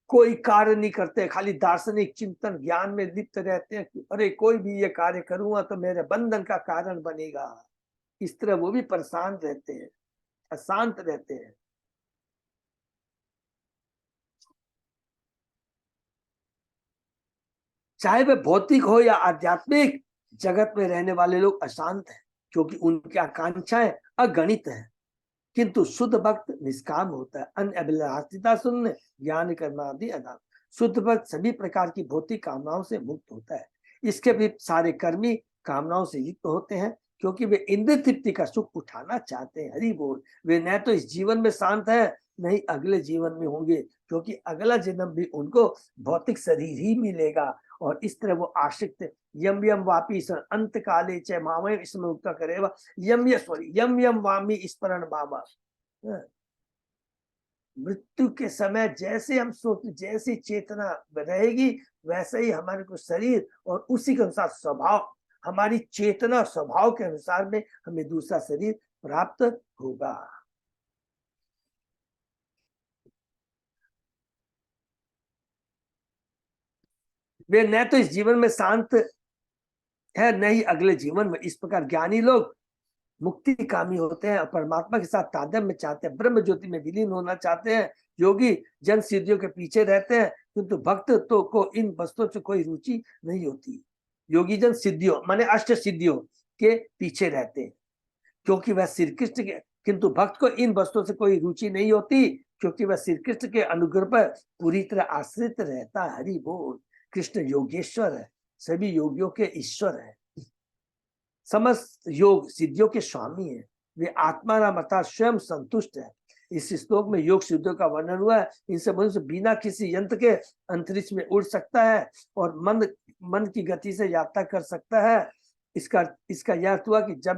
कोई कार्य नहीं करते, खाली दार्शनिक चिंतन ज्ञान में लिप्त रहते हैं कि अरे कोई भी ये कार्य करूंगा तो मेरे बंधन का कारण बनेगा। इस तरह वो भी परेशान रहते हैं, अशांत रहते हैं। चाहे वे भौतिक हो या आध्यात्मिक, जगत में रहने वाले लोग अशांत हैं, क्योंकि उनकी आकांक्षाएं अगणित है। किंतु शुद्ध भक्त निष्काम होता है, अन्य अभिलाषिता शून्य, ज्ञान कर्म आदि अनाम। शुद्ध भक्त सभी प्रकार की भौतिक कामनाओं से मुक्त होता है। इसके भी सारे कर्मी कामनाओं से युक्त होते हैं, क्योंकि वे इंद्र तृप्ति का सुख उठाना चाहते हैं। हरि बोल। वे न तो इस जीवन में शांत है, नहीं अगले जीवन में होंगे, क्योंकि अगला जन्म भी उनको भौतिक शरीर ही मिलेगा। और इस तरह वो आशिक्त यम यम वापी अंत काले च मामय इसमें उत्तर करेगा यम यम वामी स्मरण बाबा। मृत्यु के समय जैसे हम सोच, जैसी चेतना रहेगी वैसे ही हमारे को शरीर, और उसी के अनुसार स्वभाव, हमारी चेतना स्वभाव के अनुसार में हमें दूसरा शरीर प्राप्त होगा। वे न तो इस जीवन में शांत है, न ही अगले जीवन में। इस प्रकार ज्ञानी लोग मुक्ति कामी होते हैं और परमात्मा के साथ तादात्म्य चाहते हैं, ब्रह्म ज्योति में विलीन होना चाहते हैं। योगी जन सिद्धियों के पीछे रहते हैं, किंतु भक्त तो को इन वस्तुओं से कोई रुचि नहीं होती। योगी जन सिद्धियों माने अष्ट सिद्धियों के पीछे रहते हैं, क्योंकि वह श्री कृष्ण के, किंतु भक्त को इन वस्तुओं से कोई रुचि नहीं होती, क्योंकि वह श्री कृष्ण के अनुग्रह पर पूरी तरह आश्रित रहता है। हरि बोल। कृष्ण योगेश्वर है, सभी योगियों के ईश्वर है, समस्त योग सिद्धियों के स्वामी है। वे आत्मा नाम अर्थात स्वयं संतुष्ट है। इस श्लोक में योग सिद्धियों का वर्णन हुआ है। इनसे मनुष्य बिना किसी यंत्र के अंतरिक्ष में उड़ सकता है और मन की गति से यात्रा कर सकता है। इसका यह अर्थ हुआ कि जब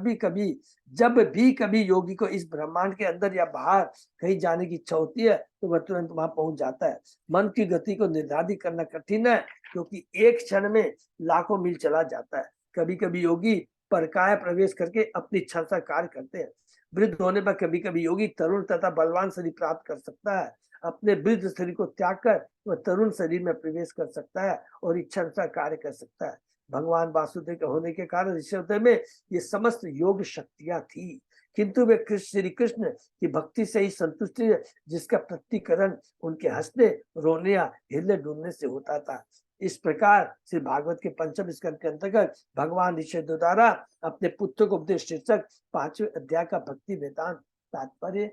भी कभी योगी को इस ब्रह्मांड के अंदर या बाहर कहीं जाने की इच्छा होती है तो वह तुरंत वहां पहुंच जाता है। मन की गति को निर्धारित करना कठिन है, क्योंकि एक क्षण में लाखों मील चला जाता है। कभी कभी योगी परकाय प्रवेश करके अपनी इच्छा से कार्य करते हैं। वृद्ध होने पर कभी कभी योगी तरुण तथा बलवान शरीर प्राप्त कर सकता है। अपने वृद्ध शरीर को त्याग कर वह तरुण शरीर में प्रवेश कर सकता है और इच्छा अनुसार कार्य कर सकता है। भगवान वासुदेव के होने के कारण इस हृदय में ये समस्त योग शक्तियां थी, किंतु वे श्री कृष्ण की भक्ति से ही संतुष्टि है, जिसका प्रतिकरण उनके हंसने, रोने या हृदय डूबने से होता था। इस प्रकार श्री भागवत के पंचम स्कंद के अंतर्गत भगवान ऋषि द्वारा अपने पुत्र को उपदेश शीर्षक 5वें अध्याय का भक्ति वेदांत तात्पर्य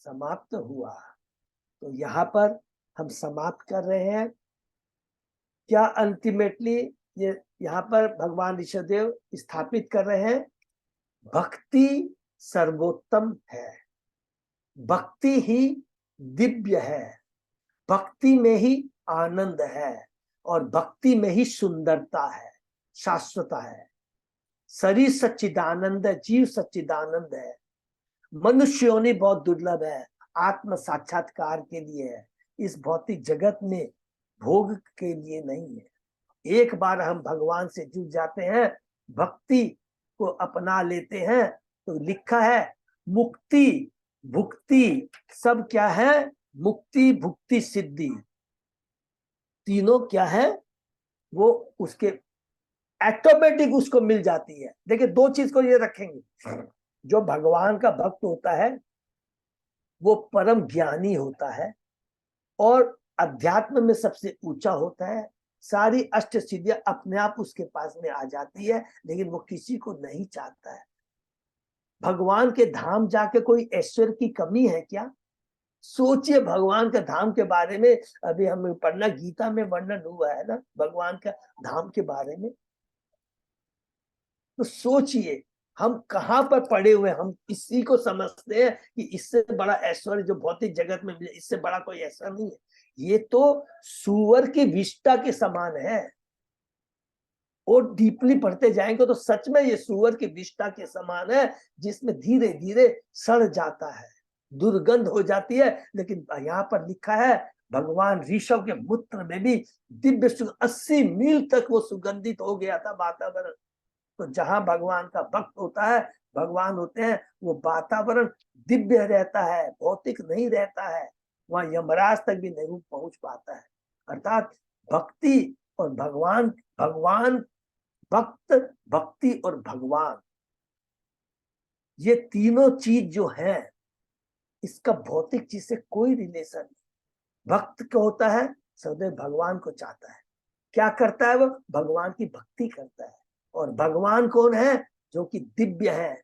समाप्त हुआ। तो यहाँ पर हम समाप्त कर रहे हैं। क्या अल्टीमेटली ये यहाँ पर भगवान ऋषिदेव स्थापित कर रहे हैं, भक्ति सर्वोत्तम है, भक्ति ही दिव्य है, भक्ति में ही आनंद है और भक्ति में ही सुंदरता है, शाश्वता है। शरीर सच्चिदानंद है, जीव सच्चिदानंद है। मनुष्यों ने बहुत दुर्लभ है, आत्म साक्षात्कार के लिए है, इस भौतिक जगत में भोग के लिए नहीं है। एक बार हम भगवान से जुड़ जाते हैं, भक्ति को अपना लेते हैं, तो लिखा है मुक्ति भुक्ति सब क्या है, मुक्ति भुक्ति सिद्धि तीनों क्या है, वो उसके ऑटोमेटिक उसको मिल जाती है। देखिए दो चीज को ये रखेंगे, जो भगवान का भक्त होता है वो परम ज्ञानी होता है और अध्यात्म में सबसे ऊंचा होता है। सारी अष्ट सिद्धियां अपने आप उसके पास में आ जाती है, लेकिन वो किसी को नहीं चाहता है। भगवान के धाम जाके कोई ऐश्वर्य की कमी है क्या? सोचिए भगवान का धाम के बारे में, अभी हमें पढ़ना गीता में वर्णन हुआ है ना भगवान का धाम के बारे में। तो सोचिए हम कहाँ पर पड़े हुए, हम इसी को समझते हैं कि इससे बड़ा ऐश्वर्य जो भौतिक जगत में मिले, इससे बड़ा कोई ऐसा नहीं है। ये तो सूअर की विष्ठा के समान है। और डीपली पढ़ते जाएंगे तो सच में ये सूअर की विष्ठा के समान है, जिसमें धीरे धीरे सड़ जाता है, दुर्गंध हो जाती है। लेकिन यहाँ पर लिखा है भगवान ऋषभ के मूत्र में भी दिव्य 80 मील तक वो सुगंधित हो गया था वातावरण। तो जहां भगवान का भक्त होता है, भगवान होते हैं, वो वातावरण दिव्य रहता है, भौतिक नहीं रहता है, वहां यमराज तक भी नहीं पहुंच पाता है। अर्थात भक्ति और भगवान, भगवान भक्त, भक्ति और भगवान, ये तीनों चीज जो है, इसका भौतिक चीज से कोई रिलेशन नहीं। भक्त क्या होता है, सदैव भगवान को चाहता है। क्या करता है वो, भगवान की भक्ति करता है। और भगवान कौन है, जो कि दिव्य है,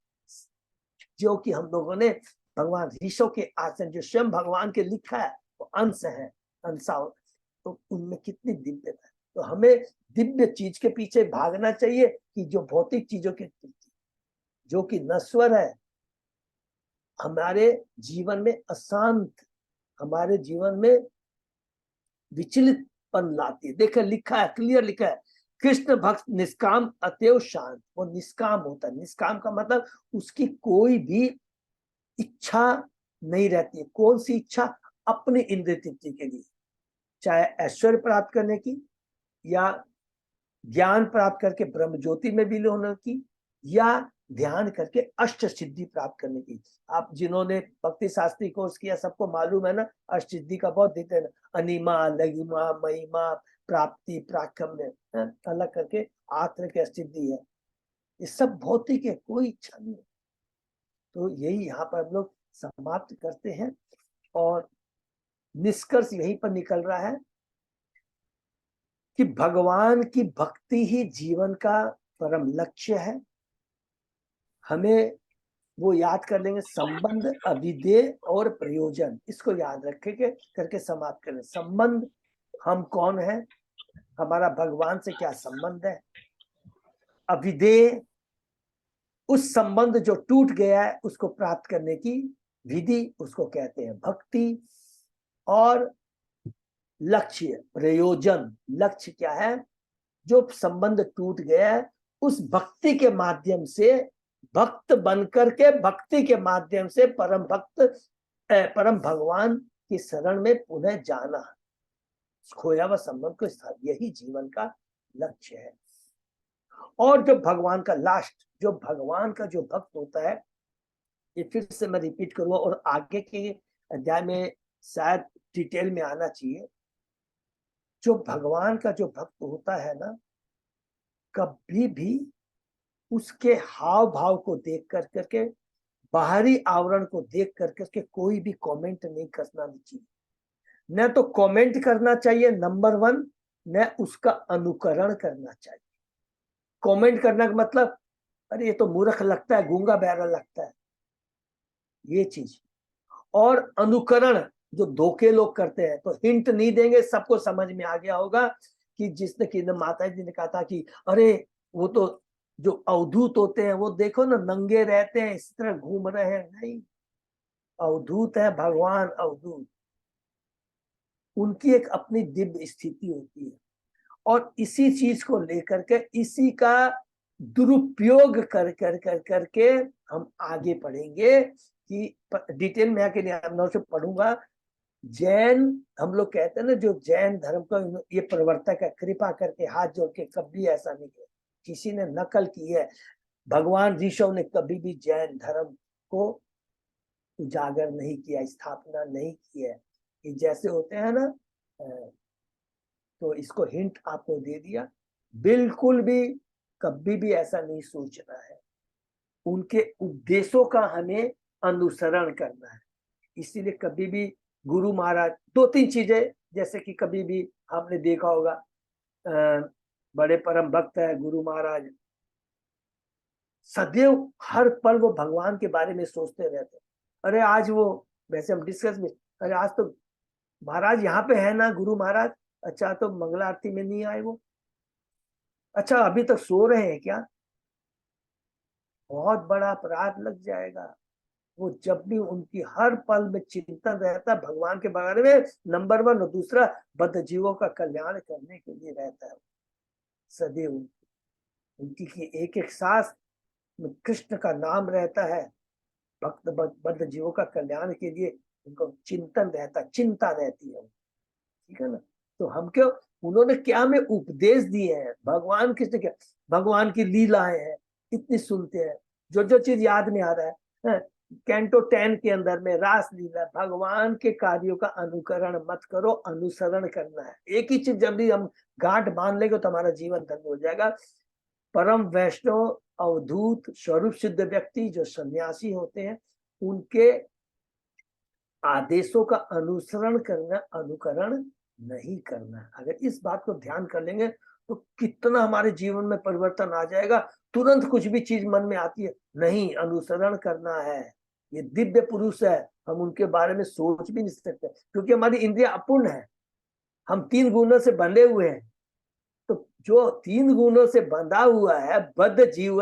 जो कि हम लोगों ने भगवान ऋषभ के आसन, जो स्वयं भगवान के लिखा है, वो अंश है, अंशा, तो उनमें कितनी दिव्यता है। तो हमें दिव्य चीज के पीछे भागना चाहिए कि जो भौतिक चीजों के पीछे, जो कि नश्वर है, हमारे जीवन में अशांत, हमारे जीवन में विचलितपन लाती है। देखिए लिखा है, क्लियर लिखा है, कृष्ण भक्त निष्काम अतएव शांत। वो निष्काम होता है, निष्काम का मतलब उसकी कोई भी इच्छा नहीं रहती है। कौन सी इच्छा, अपनी इंद्रिय तृप्ति के लिए, चाहे ऐश्वर्य प्राप्त करने की, या ज्ञान प्राप्त करके ब्रह्म ज्योति में विलीन होने की, या ध्यान करके अष्ट सिद्धि प्राप्त करने की। आप जिन्होंने भक्ति शास्त्री कोर्स किया सबको मालूम है ना, अष्ट सिद्धि का बहुत देते हैं, अनिमा, लघिमा, महिमा, प्राप्ति, प्राकम्य, अलग करके आत्म की अष्ट सिद्धि है। ये सब भौतिक है, कोई इच्छा नहीं। तो यही यहाँ पर हम लोग समाप्त करते हैं और निष्कर्ष यहीं पर निकल रहा है कि भगवान की भक्ति ही जीवन का परम लक्ष्य है। हमें वो याद कर लेंगे, संबंध, अभिधेय और प्रयोजन, इसको याद रखेंगे करके समाप्त करें। संबंध, हम कौन है, हमारा भगवान से क्या संबंध है। अभिधेय, उस संबंध जो टूट गया है उसको प्राप्त करने की विधि, उसको कहते हैं भक्ति। और लक्ष्य, प्रयोजन, लक्ष्य क्या है, जो संबंध टूट गया है उस भक्ति के माध्यम से, भक्त बनकर के भक्ति के माध्यम से परम भक्त, परम भगवान की शरण में पुनः जाना, खोया हुआ संबंध को स्थान, यही जीवन का लक्ष्य है। और जो भगवान का लास्ट, जो भगवान का जो भक्त होता है, ये फिर से मैं रिपीट करूंगा और आगे के अध्याय में शायद डिटेल में आना चाहिए। जो भगवान का जो भक्त होता है ना, कभी भी उसके हाव भाव को देख कर करके, बाहरी आवरण को देख कर करके कोई भी कमेंट नहीं करना चाहिए। न तो कमेंट करना चाहिए नंबर 1, न उसका अनुकरण करना चाहिए। कमेंट करने का मतलब, अरे ये तो मूर्ख लगता है, गूंगा बहरा लगता है, ये चीज। और अनुकरण जो धोखे लोग करते हैं, तो हिंट नहीं देंगे, सबको समझ में आ गया होगा कि जिसने कि माता जी ने कहा था कि अरे वो तो जो अवधूत होते हैं वो देखो ना नंगे रहते हैं, इस तरह घूम रहे हैं। नहीं, अवधूत है भगवान, अवधूत, उनकी एक अपनी दिव्य स्थिति होती है। और इसी चीज को लेकर के, इसी का दुरुपयोग कर कर कर करके हम आगे पढ़ेंगे कि डिटेल में आके हम से पढ़ूंगा। जैन, हम लोग कहते हैं ना, जो जैन धर्म का ये प्रवर्तक है, कृपा करके हाथ जोड़ के कभी ऐसा नहीं किया, किसी ने नकल की है। भगवान ऋषभ ने कभी भी जैन धर्म को उजागर नहीं किया, स्थापना नहीं की है। कि जैसे होते हैं ना, तो इसको हिंट आपको दे दिया। बिल्कुल भी कभी भी ऐसा नहीं सोचना है, उनके उपदेशों का हमें अनुसरण करना है। इसीलिए कभी भी गुरु महाराज, 2-3 चीजें, जैसे कि कभी भी आपने देखा होगा, बड़े परम भक्त है गुरु महाराज, सदैव हर पल वो भगवान के बारे में सोचते रहते। अरे आज वो, वैसे हम डिस्कस में, अरे आज तो महाराज यहाँ पे है ना गुरु महाराज, अच्छा तो मंगला आरती में नहीं आए वो, अच्छा अभी तक सो रहे हैं क्या। बहुत बड़ा अपराध लग जाएगा। वो जब भी उनकी हर पल में चिंतन रहता है भगवान के बारे में, नंबर 1, और दूसरा बद्ध जीवों का कल्याण करने के लिए रहता है सदैव। उनकी की एक एक सांस में कृष्ण का नाम रहता है। भक्त बद्ध जीवों का कल्याण के लिए उनको चिंतन रहता, चिंता रहती है, ठीक है ना। तो हम क्यों, उन्होंने क्या हमें उपदेश दिए हैं, भगवान किसने क्या, भगवान की लीलाएं हैं, इतनी सुनते हैं, जो जो चीज याद में आ रहा है। कैंटो 10 के अंदर में रास लीला, भगवान के कार्यों का अनुकरण मत करो, अनुसरण करना है। एक ही चीज जब भी हम गांठ बांध लेंगे तो हमारा जीवन धन्य हो जाएगा। परम वैष्णव अवधूत स्वरूप सिद्ध व्यक्ति जो सन्यासी होते हैं, उनके आदेशों का अनुसरण करना, अनुकरण नहीं करना। अगर इस बात को ध्यान कर लेंगे तो कितना हमारे जीवन में परिवर्तन आ जाएगा। तुरंत कुछ भी चीज मन में आती है, नहीं, अनुसरण करना है। ये दिव्य पुरुष है, हम उनके बारे में सोच भी नहीं सकते, क्योंकि हमारी इंद्रिया अपूर्ण है, हम 3 गुणों से बंधे हुए हैं। तो जो 3 गुणों से बंधा हुआ है बद्ध जीव,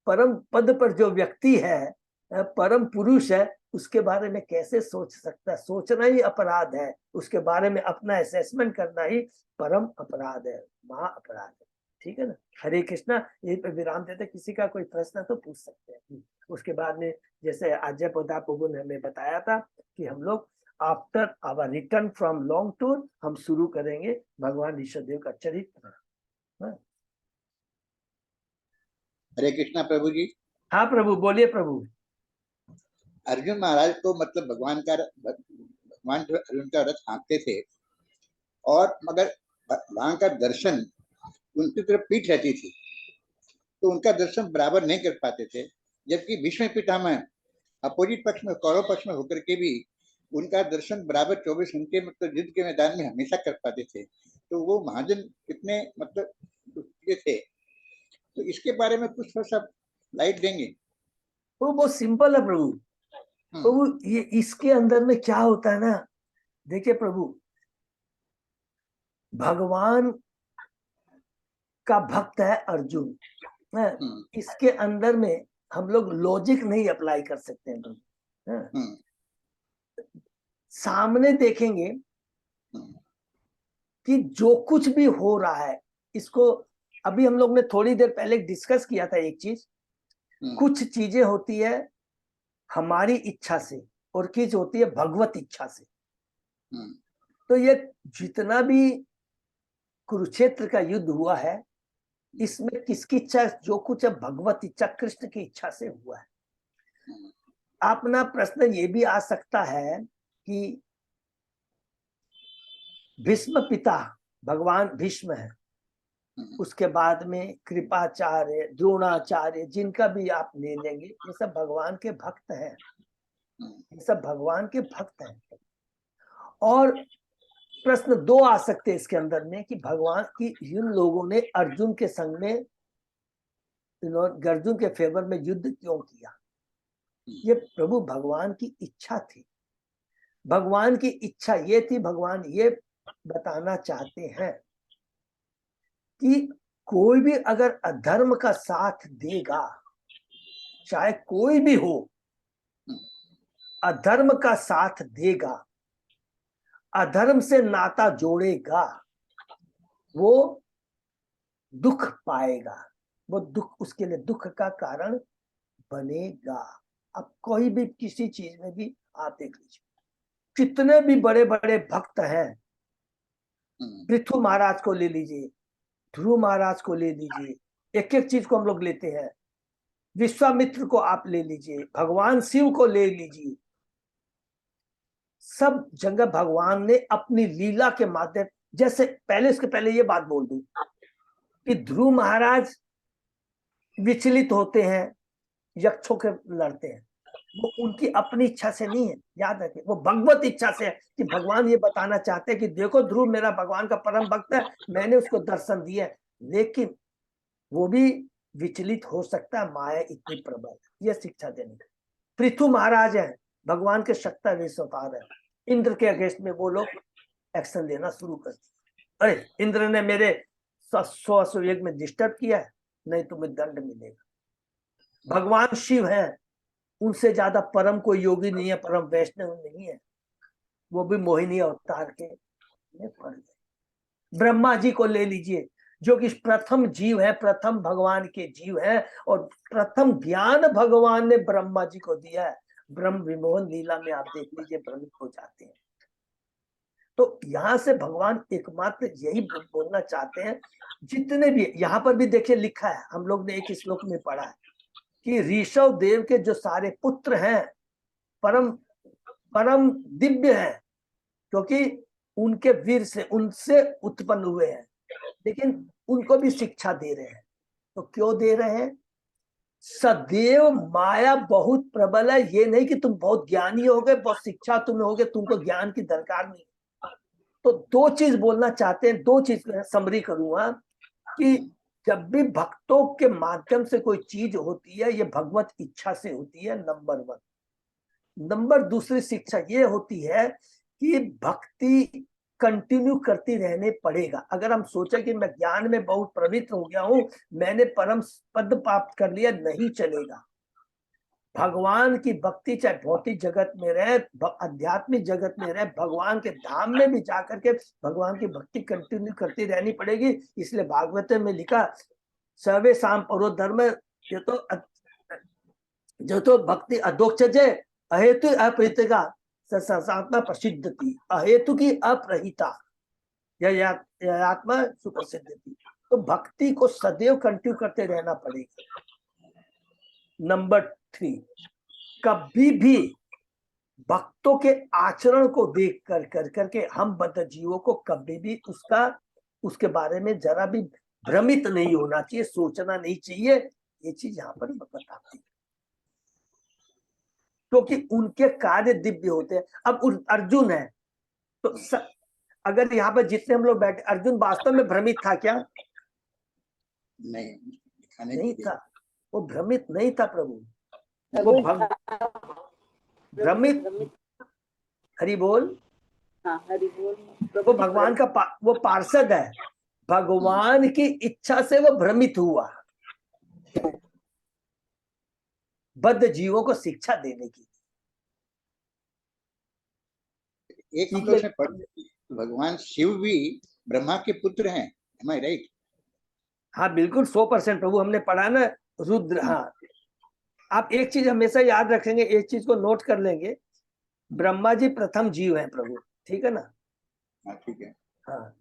परम पद पर जो व्यक्ति है, परम पुरुष है, उसके बारे में कैसे सोच सकता है? सोचना ही अपराध है, उसके बारे में अपना असेसमेंट करना ही परम अपराध है, महा अपराध है, ठीक है ना। हरे कृष्णा। यही पे विराम देते, किसी का कोई प्रश्न तो पूछ सकते हैं। उसके बाद में जैसे अजय पोदा प्रभु ने हमें बताया था कि हम लोग after our return from long tour हम शुरू करेंगे भगवान ऋषभदेव का चरित्र। हरे कृष्णा प्रभु जी। हाँ प्रभु, बोलिए प्रभु। अर्जुन महाराज को मतलब भगवान जो अर्जुन का रथ हाँकते थे, और मगर वहां का दर्शन उनकी तरफ पीठ रहती थी, तो उनका दर्शन बराबर नहीं कर पाते थे। जबकि भीष्म पितामह अपोजिट पक्ष में, कौरव पक्ष में होकर के भी उनका दर्शन बराबर 24 घंटे मतलब युद्ध के मैदान में हमेशा कर पाते थे। तो वो महाजन कितने मतलब थे, तो इसके बारे में कुछ थोड़ा सा लाइट देंगे? वो बहुत सिंपल है प्रभु। प्रभु ये इसके अंदर में क्या होता है ना, देखिए प्रभु, भगवान का भक्त है अर्जुन है। इसके अंदर में हम लोग लॉजिक नहीं अप्लाई कर सकते हैं प्रभु। सामने देखेंगे कि जो कुछ भी हो रहा है, इसको अभी हम लोग ने थोड़ी देर पहले डिस्कस किया था। एक चीज, कुछ चीजें होती है हमारी इच्छा से और चीज होती है भगवत इच्छा से। तो ये जितना भी कुरुक्षेत्र का युद्ध हुआ है, इसमें किसकी इच्छा, जो कुछ है भगवत इच्छा, कृष्ण की इच्छा से हुआ है। अपना प्रश्न ये भी आ सकता है कि भीष्म पिता भगवान भीष्म है, उसके बाद में कृपाचार्य, द्रोणाचार्य, जिनका भी आप ले लेंगे, ये सब भगवान के भक्त हैं, ये सब भगवान के भक्त हैं। और प्रश्न 2 आ सकते हैं इसके अंदर में कि भगवान की इन लोगों ने अर्जुन के संग में, अर्जुन के फेवर में युद्ध क्यों किया? ये प्रभु भगवान की इच्छा थी। भगवान की इच्छा ये थी, भगवान ये बताना चाहते हैं कि कोई भी अगर अधर्म का साथ देगा, चाहे कोई भी हो, अधर्म का साथ देगा, अधर्म से नाता जोड़ेगा, वो दुख पाएगा, वो दुख उसके लिए दुख का कारण बनेगा। अब कोई भी किसी चीज में भी आप देख लीजिए, कितने भी बड़े बड़े भक्त हैं, पृथु महाराज को ले लीजिए, ध्रुव महाराज को ले लीजिए, एक एक चीज को हम लोग लेते हैं, विश्वामित्र को आप ले लीजिए, भगवान शिव को ले लीजिए, सब जगह भगवान ने अपनी लीला के माध्यम, जैसे पहले इसके पहले ये बात बोल दूं कि ध्रुव महाराज विचलित होते हैं, यक्षों के लड़ते हैं, वो उनकी अपनी इच्छा से नहीं है, याद रखिए, वो भगवत इच्छा से है कि भगवान ये बताना चाहते हैं कि देखो ध्रुव मेरा भगवान का परम भक्त है, मैंने उसको दर्शन दिया। लेकिन वो भी विचलित हो सकता है, माया इतनी प्रबल, ये शिक्षा देने का। पृथु महाराज है, भगवान के शक्ता विश्वपाद है, इंद्र के अगेंस्ट में वो लोग एक्शन लेना शुरू कर दिया। अरे इंद्र ने मेरे 100 यज्ञ में डिस्टर्ब किया है, नहीं तुम्हें दंड मिलेगा। भगवान शिव है, उनसे ज्यादा परम कोई योगी नहीं है, परम वैष्णव नहीं है, वो भी मोहिनी अवतार के में पड़ गए। ब्रह्मा जी को ले लीजिए, जो कि प्रथम जीव है, प्रथम भगवान के जीव है, और प्रथम ज्ञान भगवान ने ब्रह्मा जी को दिया है। ब्रह्म विमोहन लीला में आप देख लीजिए, भ्रमित हो जाते हैं। तो यहाँ से भगवान एकमात्र यही बोलना चाहते हैं। जितने भी यहाँ पर भी देखिए लिखा है, हम लोग ने एक श्लोक में पढ़ा है कि ऋषभ देव के जो सारे पुत्र हैं परम परम दिव्य हैं, क्योंकि उनके वीर से, उनसे उत्पन्न हुए हैं, लेकिन उनको भी शिक्षा दे रहे हैं। तो क्यों दे रहे हैं? सदैव माया बहुत प्रबल है, ये नहीं कि तुम बहुत ज्ञानी हो गए, बहुत शिक्षा तुम्हें हो गए, तुमको ज्ञान की दरकार नहीं। तो दो चीज बोलना चाहते हैं, दो चीज समरी करूंगा कि जब भी भक्तों के माध्यम से कोई चीज होती है, ये भगवत इच्छा से होती है, नंबर 1। नंबर दूसरी शिक्षा ये होती है कि भक्ति कंटिन्यू करती रहने पड़ेगा। अगर हम सोचे कि मैं ज्ञान में बहुत पवित्र हो गया हूं, मैंने परम पद प्राप्त कर लिया, नहीं चलेगा। भगवान की भक्ति चाहे भौतिक जगत में रहे, आध्यात्मिक जगत में रहे, भगवान के धाम में भी जाकर के भगवान की भक्ति कंटिन्यू करती रहनी पड़ेगी। इसलिए भागवत में लिखा, सर्वे शाम परो धर्म, जो तो भक्ति अधोक्षजे अहेतु अपरिता संसात्मा प्रसिद्ध थी, अहेतु की अप्रहिता यह आत्मा सुप्रसिद्ध थी। तो भक्ति को सदैव कंटिन्यू करते रहना पड़ेगा। नंबर 3, कभी भी भक्तों के आचरण को देख कर करके हम बद्ध जीवों को कभी भी उसके बारे में जरा भी भ्रमित नहीं होना चाहिए, सोचना नहीं चाहिए। ये चीज यहाँ पर बताती है, क्योंकि उनके कार्य दिव्य होते हैं। अब अर्जुन है, तो अगर यहाँ पर जितने हम लोग बैठे, अर्जुन वास्तव में भ्रमित था क्या? नहीं था, वो भ्रमित नहीं था प्रभु, वो भ्रमित, हरि बोल, हरि बोल, वो भगवान का वो पार्षद है, भगवान की इच्छा से वो भ्रमित हुआ, बद्ध जीवों को शिक्षा देने की। एक हम लोग ने पढ़, भगवान शिव भी ब्रह्मा के पुत्र हैं, am I right? हाँ बिल्कुल 100% प्रभु, हमने पढ़ा ना रुद्र। हाँ, आप एक चीज हमेशा याद रखेंगे, एक चीज को नोट कर लेंगे, ब्रह्मा जी प्रथम जीव हैं प्रभु, ठीक है ना? हाँ ठीक है। हाँ,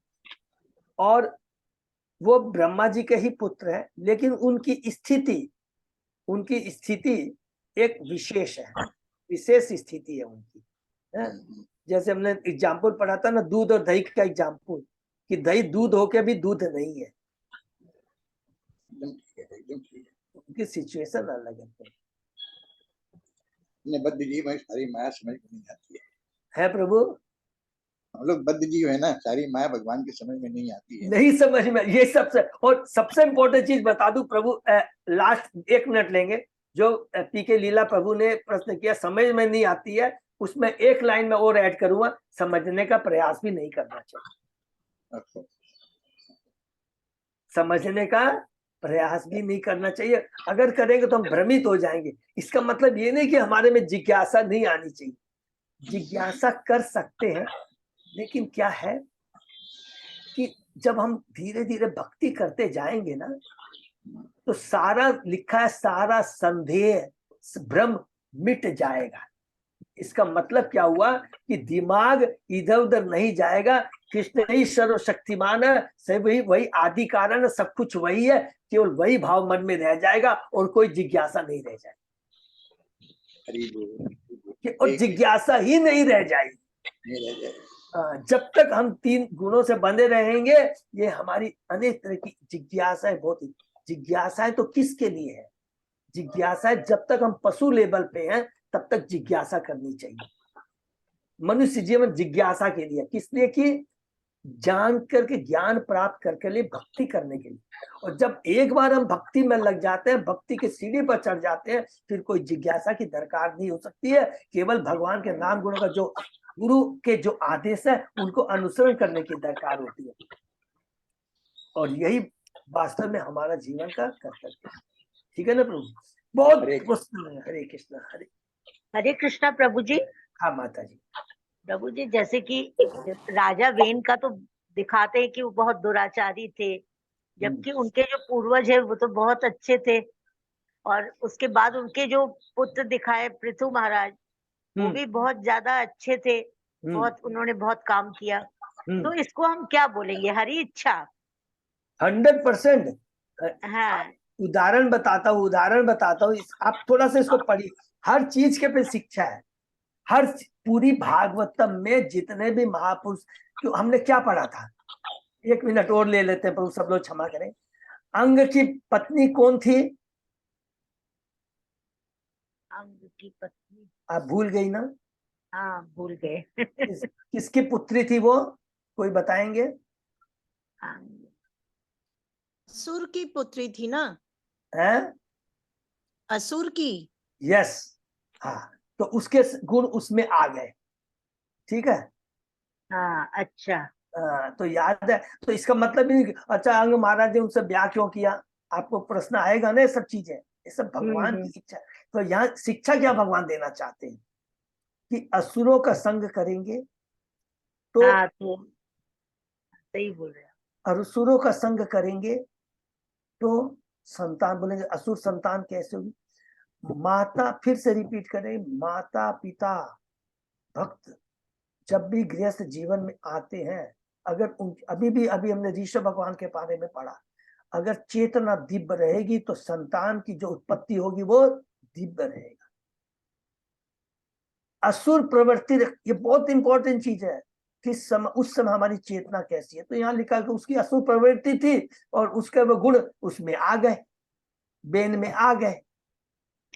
और वो ब्रह्मा जी के ही पुत्र हैं, लेकिन उनकी स्थिति एक विशेष है, विशेष स्थिति है उनकी है? जैसे हमने एग्जाम्पल पढ़ा था ना, दूध और दही का एग्जाम्पल, कि दही दूध होके भी दूध नहीं है, उनकी सिचुएशन अलग है। बद्ध जीव में सारी माया समझ में नहीं आती है प्रभु, हम लोग बद्ध जीव है ना, सारी माया भगवान की समझ में नहीं आती है, नहीं समझ में। ये सबसे, और सबसे इम्पोर्टेंट चीज बता दूं प्रभु, लास्ट 1 मिनट लेंगे, जो पीके लीला प्रभु ने प्रश्न किया समझ में नहीं आती है, उसमें एक लाइन में और ऐड करूंगा, समझने का प्रयास भी नहीं करना चाहिए। समझने का प्रयास भी नहीं करना चाहिए, अगर करेंगे तो हम भ्रमित हो जाएंगे। इसका मतलब ये नहीं कि हमारे में जिज्ञासा नहीं आनी चाहिए, जिज्ञासा कर सकते हैं, लेकिन क्या है कि जब हम धीरे धीरे भक्ति करते जाएंगे ना, तो सारा लिखा है, सारा संदेह भ्रम मिट जाएगा। इसका मतलब क्या हुआ कि दिमाग इधर उधर नहीं जाएगा, कृष्ण ही सर्वशक्तिमान है, सभी वही आदि कारण है, सब कुछ वही है, केवल वही भाव मन में रह जाएगा और कोई जिज्ञासा नहीं रह जाएगी, और जिज्ञासा ही नहीं रह जाएगी। जब तक हम 3 गुणों से बंधे रहेंगे, ये हमारी अनेक तरह की जिज्ञासाएं, बहुत ही जिज्ञासाएं तो किसके लिए है? जिज्ञासाएं जब तक हम पशु लेवल पे हैं तब तक जिज्ञासा करनी चाहिए। मनुष्य जीवन जिज्ञासा के लिए, किस लिए? कि जान करके, ज्ञान प्राप्त करके लिए, भक्ति करने के लिए। और जब एक बार हम भक्ति में लग जाते हैं, भक्ति के सीढ़ी पर चढ़ जाते हैं, फिर कोई जिज्ञासा की दरकार नहीं हो सकती है। केवल भगवान के नाम गुणों का, जो गुरु के जो आदेश है, उनको अनुसरण करने की दरकार होती है, और यही वास्तव में हमारा जीवन का कर्तव्य है। ठीक है ना प्रभु? बहुत हरे कृष्णा, हरे कृष्णा प्रभु जी। हाँ माता जी। प्रभु जी, जैसे कि राजा वेन का तो दिखाते हैं कि वो बहुत दुराचारी थे, जबकि उनके जो पूर्वज है वो तो बहुत अच्छे थे, और उसके बाद उनके जो पुत्र दिखाए पृथु महाराज, वो हम्म, भी बहुत ज्यादा अच्छे थे, हम्म, बहुत उन्होंने बहुत काम किया। तो हम्म। इसको हम क्या बोलेंगे, हरी इच्छा? 100%। हाँ, उदाहरण बताता हूँ आप थोड़ा सा इसको पढ़िए। हर चीज के पे शिक्षा है। पूरी भागवतम में जितने भी महापुरुष, क्यों हमने क्या पढ़ा था, 1 मिनट और ले लेते हैं, पर सब लोग क्षमा करें। अंग की पत्नी कौन थी? अंग की पत्नी, आप भूल गई ना? हाँ भूल गए। किसकी पुत्री थी वो? कोई बताएंगे? अंग, असुर की पुत्री थी ना, हैं? असुर की। यस। हाँ, तो उसके गुण उसमें आ गए। ठीक है। हाँ अच्छा। तो याद है, तो इसका मतलब नहीं कि अच्छा अंग महाराज ने उनसे ब्याह क्यों किया। आपको प्रश्न आएगा ना, ये सब चीजें, ये सब भगवान की इच्छा। तो यहाँ शिक्षा क्या भगवान देना चाहते हैं कि असुरों का संग करेंगे तो, हाँ तो सही बोल रहे हो। असुरों का संग करेंगे तो संतान, बोलेंगे असुर संतान कैसे होगी? माता, फिर से रिपीट करें, माता पिता भक्त जब भी गृहस्थ जीवन में आते हैं, अगर उन अभी हमने ऋषभ भगवान के बारे में पढ़ा, अगर चेतना दिव्य रहेगी तो संतान की जो उत्पत्ति होगी वो दिव्य रहेगा। असुर प्रवृत्ति, ये बहुत इंपॉर्टेंट चीज है कि उस समय हमारी चेतना कैसी है। तो यहाँ लिखा कि उसकी असुर प्रवृत्ति थी और उसके वो गुण उसमें आ गए, बेन में आ गए।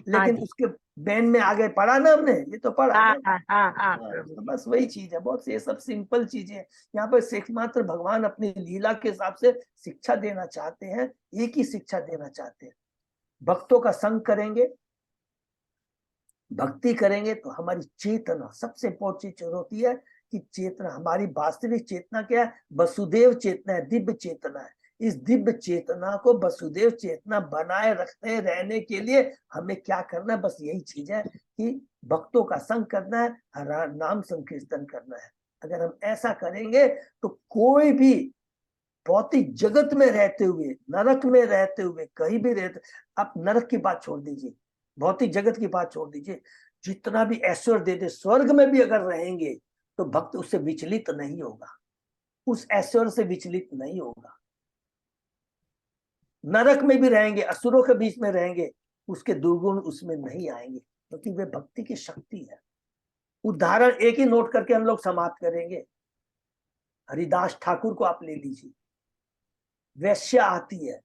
लेकिन उसके बैन में आगे पढ़ा ना हमने, ये तो पढ़ा हाँ ना। हाँ हाँ हाँ तो बस वही चीज है, बहुत ये सब सिंपल चीजें हैं। यहाँ पर एकमात्र भगवान अपनी लीला के हिसाब से शिक्षा देना चाहते हैं, एक ही शिक्षा देना चाहते हैं। भक्तों का संग करेंगे, भक्ति करेंगे तो हमारी चेतना, सबसे इंपॉर्टेंट चीज होती है कि चेतना, हमारी वास्तविक चेतना क्या है? वसुदेव चेतना है, दिव्य चेतना है। इस दिव्य चेतना को वसुदेव चेतना बनाए रखते रहने के लिए हमें क्या करना है? बस यही चीज है कि भक्तों का संग करना है, हरा नाम संकीर्तन करना है। अगर हम ऐसा करेंगे तो कोई भी भौतिक जगत में रहते हुए, नरक में रहते हुए, कहीं भी रहते, आप नरक की बात छोड़ दीजिए, भौतिक जगत की बात छोड़ दीजिए, जितना भी ऐश्वर्य दे दे, स्वर्ग में भी अगर रहेंगे तो भक्त उससे विचलित नहीं होगा, उस ऐश्वर्य से विचलित नहीं होगा। नरक में भी रहेंगे, असुरों के बीच में रहेंगे, उसके दुर्गुण उसमें नहीं आएंगे, क्योंकि वे भक्ति की शक्ति है। उदाहरण एक ही नोट करके हम लोग समाप्त करेंगे। हरिदास ठाकुर को आप ले लीजिए, वैश्या आती है,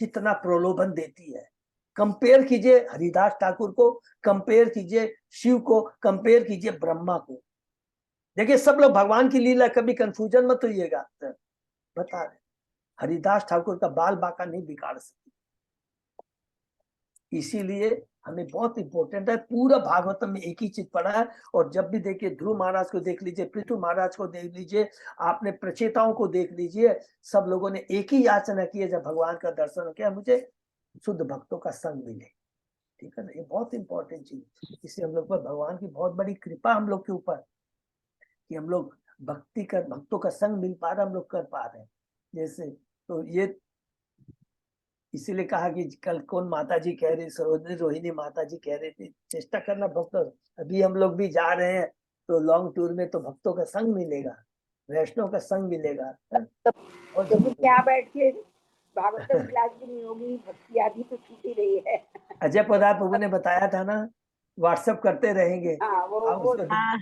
कितना प्रलोभन देती है। कंपेयर कीजिए हरिदास ठाकुर को, कंपेयर कीजिए शिव को, कंपेयर कीजिए ब्रह्मा को। देखिए सब लोग भगवान की लीला, कभी कंफ्यूजन मत होइएगा। बता रहे हरिदास ठाकुर का बाल बांका नहीं बिगाड़ सकती। इसीलिए हमें बहुत इंपॉर्टेंट है, पूरा भागवतम में एक ही चीज पढ़ा है। और जब भी देखिए ध्रुव महाराज को देख लीजिए, पृथु महाराज को देख लीजिए, आपने प्रचेताओं को देख लीजिए, सब लोगों ने एक ही याचना की है जब भगवान का दर्शन किया, मुझे शुद्ध भक्तों का संग मिले। ठीक है ना, ये बहुत इंपॉर्टेंट चीज। इससे हम लोग पर भगवान की बहुत बड़ी कृपा हम लोग के ऊपर, कि हम लोग भक्तों का संग मिल पा रहे, हम लोग कर पा रहे हैं। जैसे तो ये इसीलिए कहा कि कल कौन माता जी कह रही, सरोजनी रोहिणी माता जी कह रही थी, चेष्टा करना भक्तों। अभी हम लोग भी जा रहे हैं तो लॉन्ग टूर में, तो भक्तों का संग मिलेगा, वैष्णव का संग मिलेगा। और तो क्या बैठ के भागवतम क्लास भी नहीं होगी, भक्ति आदि तो छूटी रही है। अजय पदार्थ प्रभु ने बताया था ना, व्हाट्सएप करते रहेंगे। हाँ वो हाँ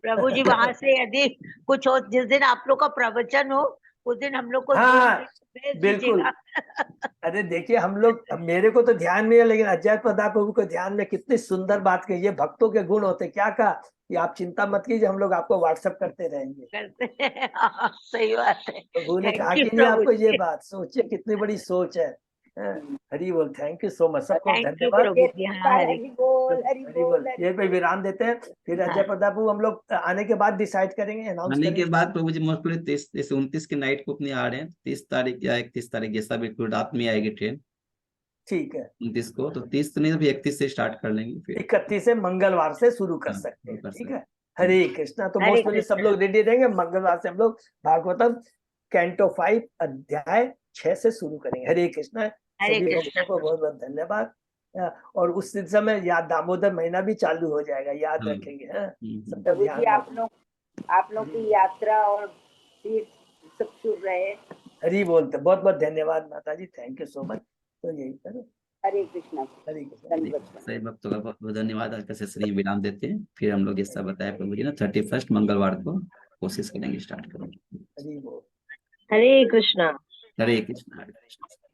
प्रभु जी, वहां से यदि कुछ हो, जिस दिन आप लोग का प्रवचन हो उस दिन हम लोग को हाँ भेज बिल्कुल। दीजिएगा। अरे देखिए हम लोग, अब मेरे को तो ध्यान नहीं है, लेकिन अजय प्रताप प्रभु को ध्यान में, कितनी सुंदर बात कही, ये भक्तों के गुण होते। क्या कहा कि आप चिंता मत कीजिए, हम लोग आपको व्हाट्सएप करते रहेंगे। करते हैं, हाँ, सही बात है। प्रभु ने कहा थैंक यू कि नहीं प्रभु आपको ये जी, बात, सोचिए कितनी बड़ी सोच है। हरी बोल, थैंक यू सो मच, सबको थैंक यू धन्यवाद। प्रभु जी। हाँ हरी, हरि बोल हरि हरी बोल। बोल ये पे विराम देते हैं, फिर अजय प्रताप प्रभु हम लोग आने के बाद डिसाइड करेंगे, अनाउंस आने के करेंगे। बाद प्रभु जी मोस्टली 30 जैसे 29 की नाइट को अपनी आ रहे हैं, 30 तारीख या 31 तारीख जैसा भी, कोई रात में आएगी ट्रेन ठीक है, 29 को, तो 30 तो नहीं तो 31 से स्टार्ट कर लेंगे फिर। 31 से मंगलवार से शुरू कर हाँ, सकते हैं। शुरू कर ठीक सकते है, हरे कृष्णा। तो हरे मोस्टली सब कृष्णा। लोग रेडी रहेंगे, मंगलवार से हम लोग भागवतम कैंटो 5 अध्याय 6 से शुरू करेंगे। हरे कृष्णा। हरे सभी कृष्णा। भक्तों को बहुत बहुत धन्यवाद। और उस समय याद दामोदर महीना भी चालू हो जाएगा, याद रखेंगे। सबका प्रभु ध्यान जी रखेंगे। आप लोग की यात्रा और तीर्थ सब शुभ रहे। हरि बोलते, बहुत बहुत धन्यवाद माता जी, थैंक यू सो मच। तो यही करो। हरे कृष्णा। हरे कृष्णा। दंडवत सभी भक्तों का बहुत बहुत धन्यवाद। आज का सेशन विराम देते हैं, फिर हम लोग जैसा बताया प्रभु जी ने 31 मंगलवार को कोशिश करेंगे, स्टार्ट करेंगे। हरि बोल। हरे कृष्णा। हरे कृष्ण हरे कृष्ण।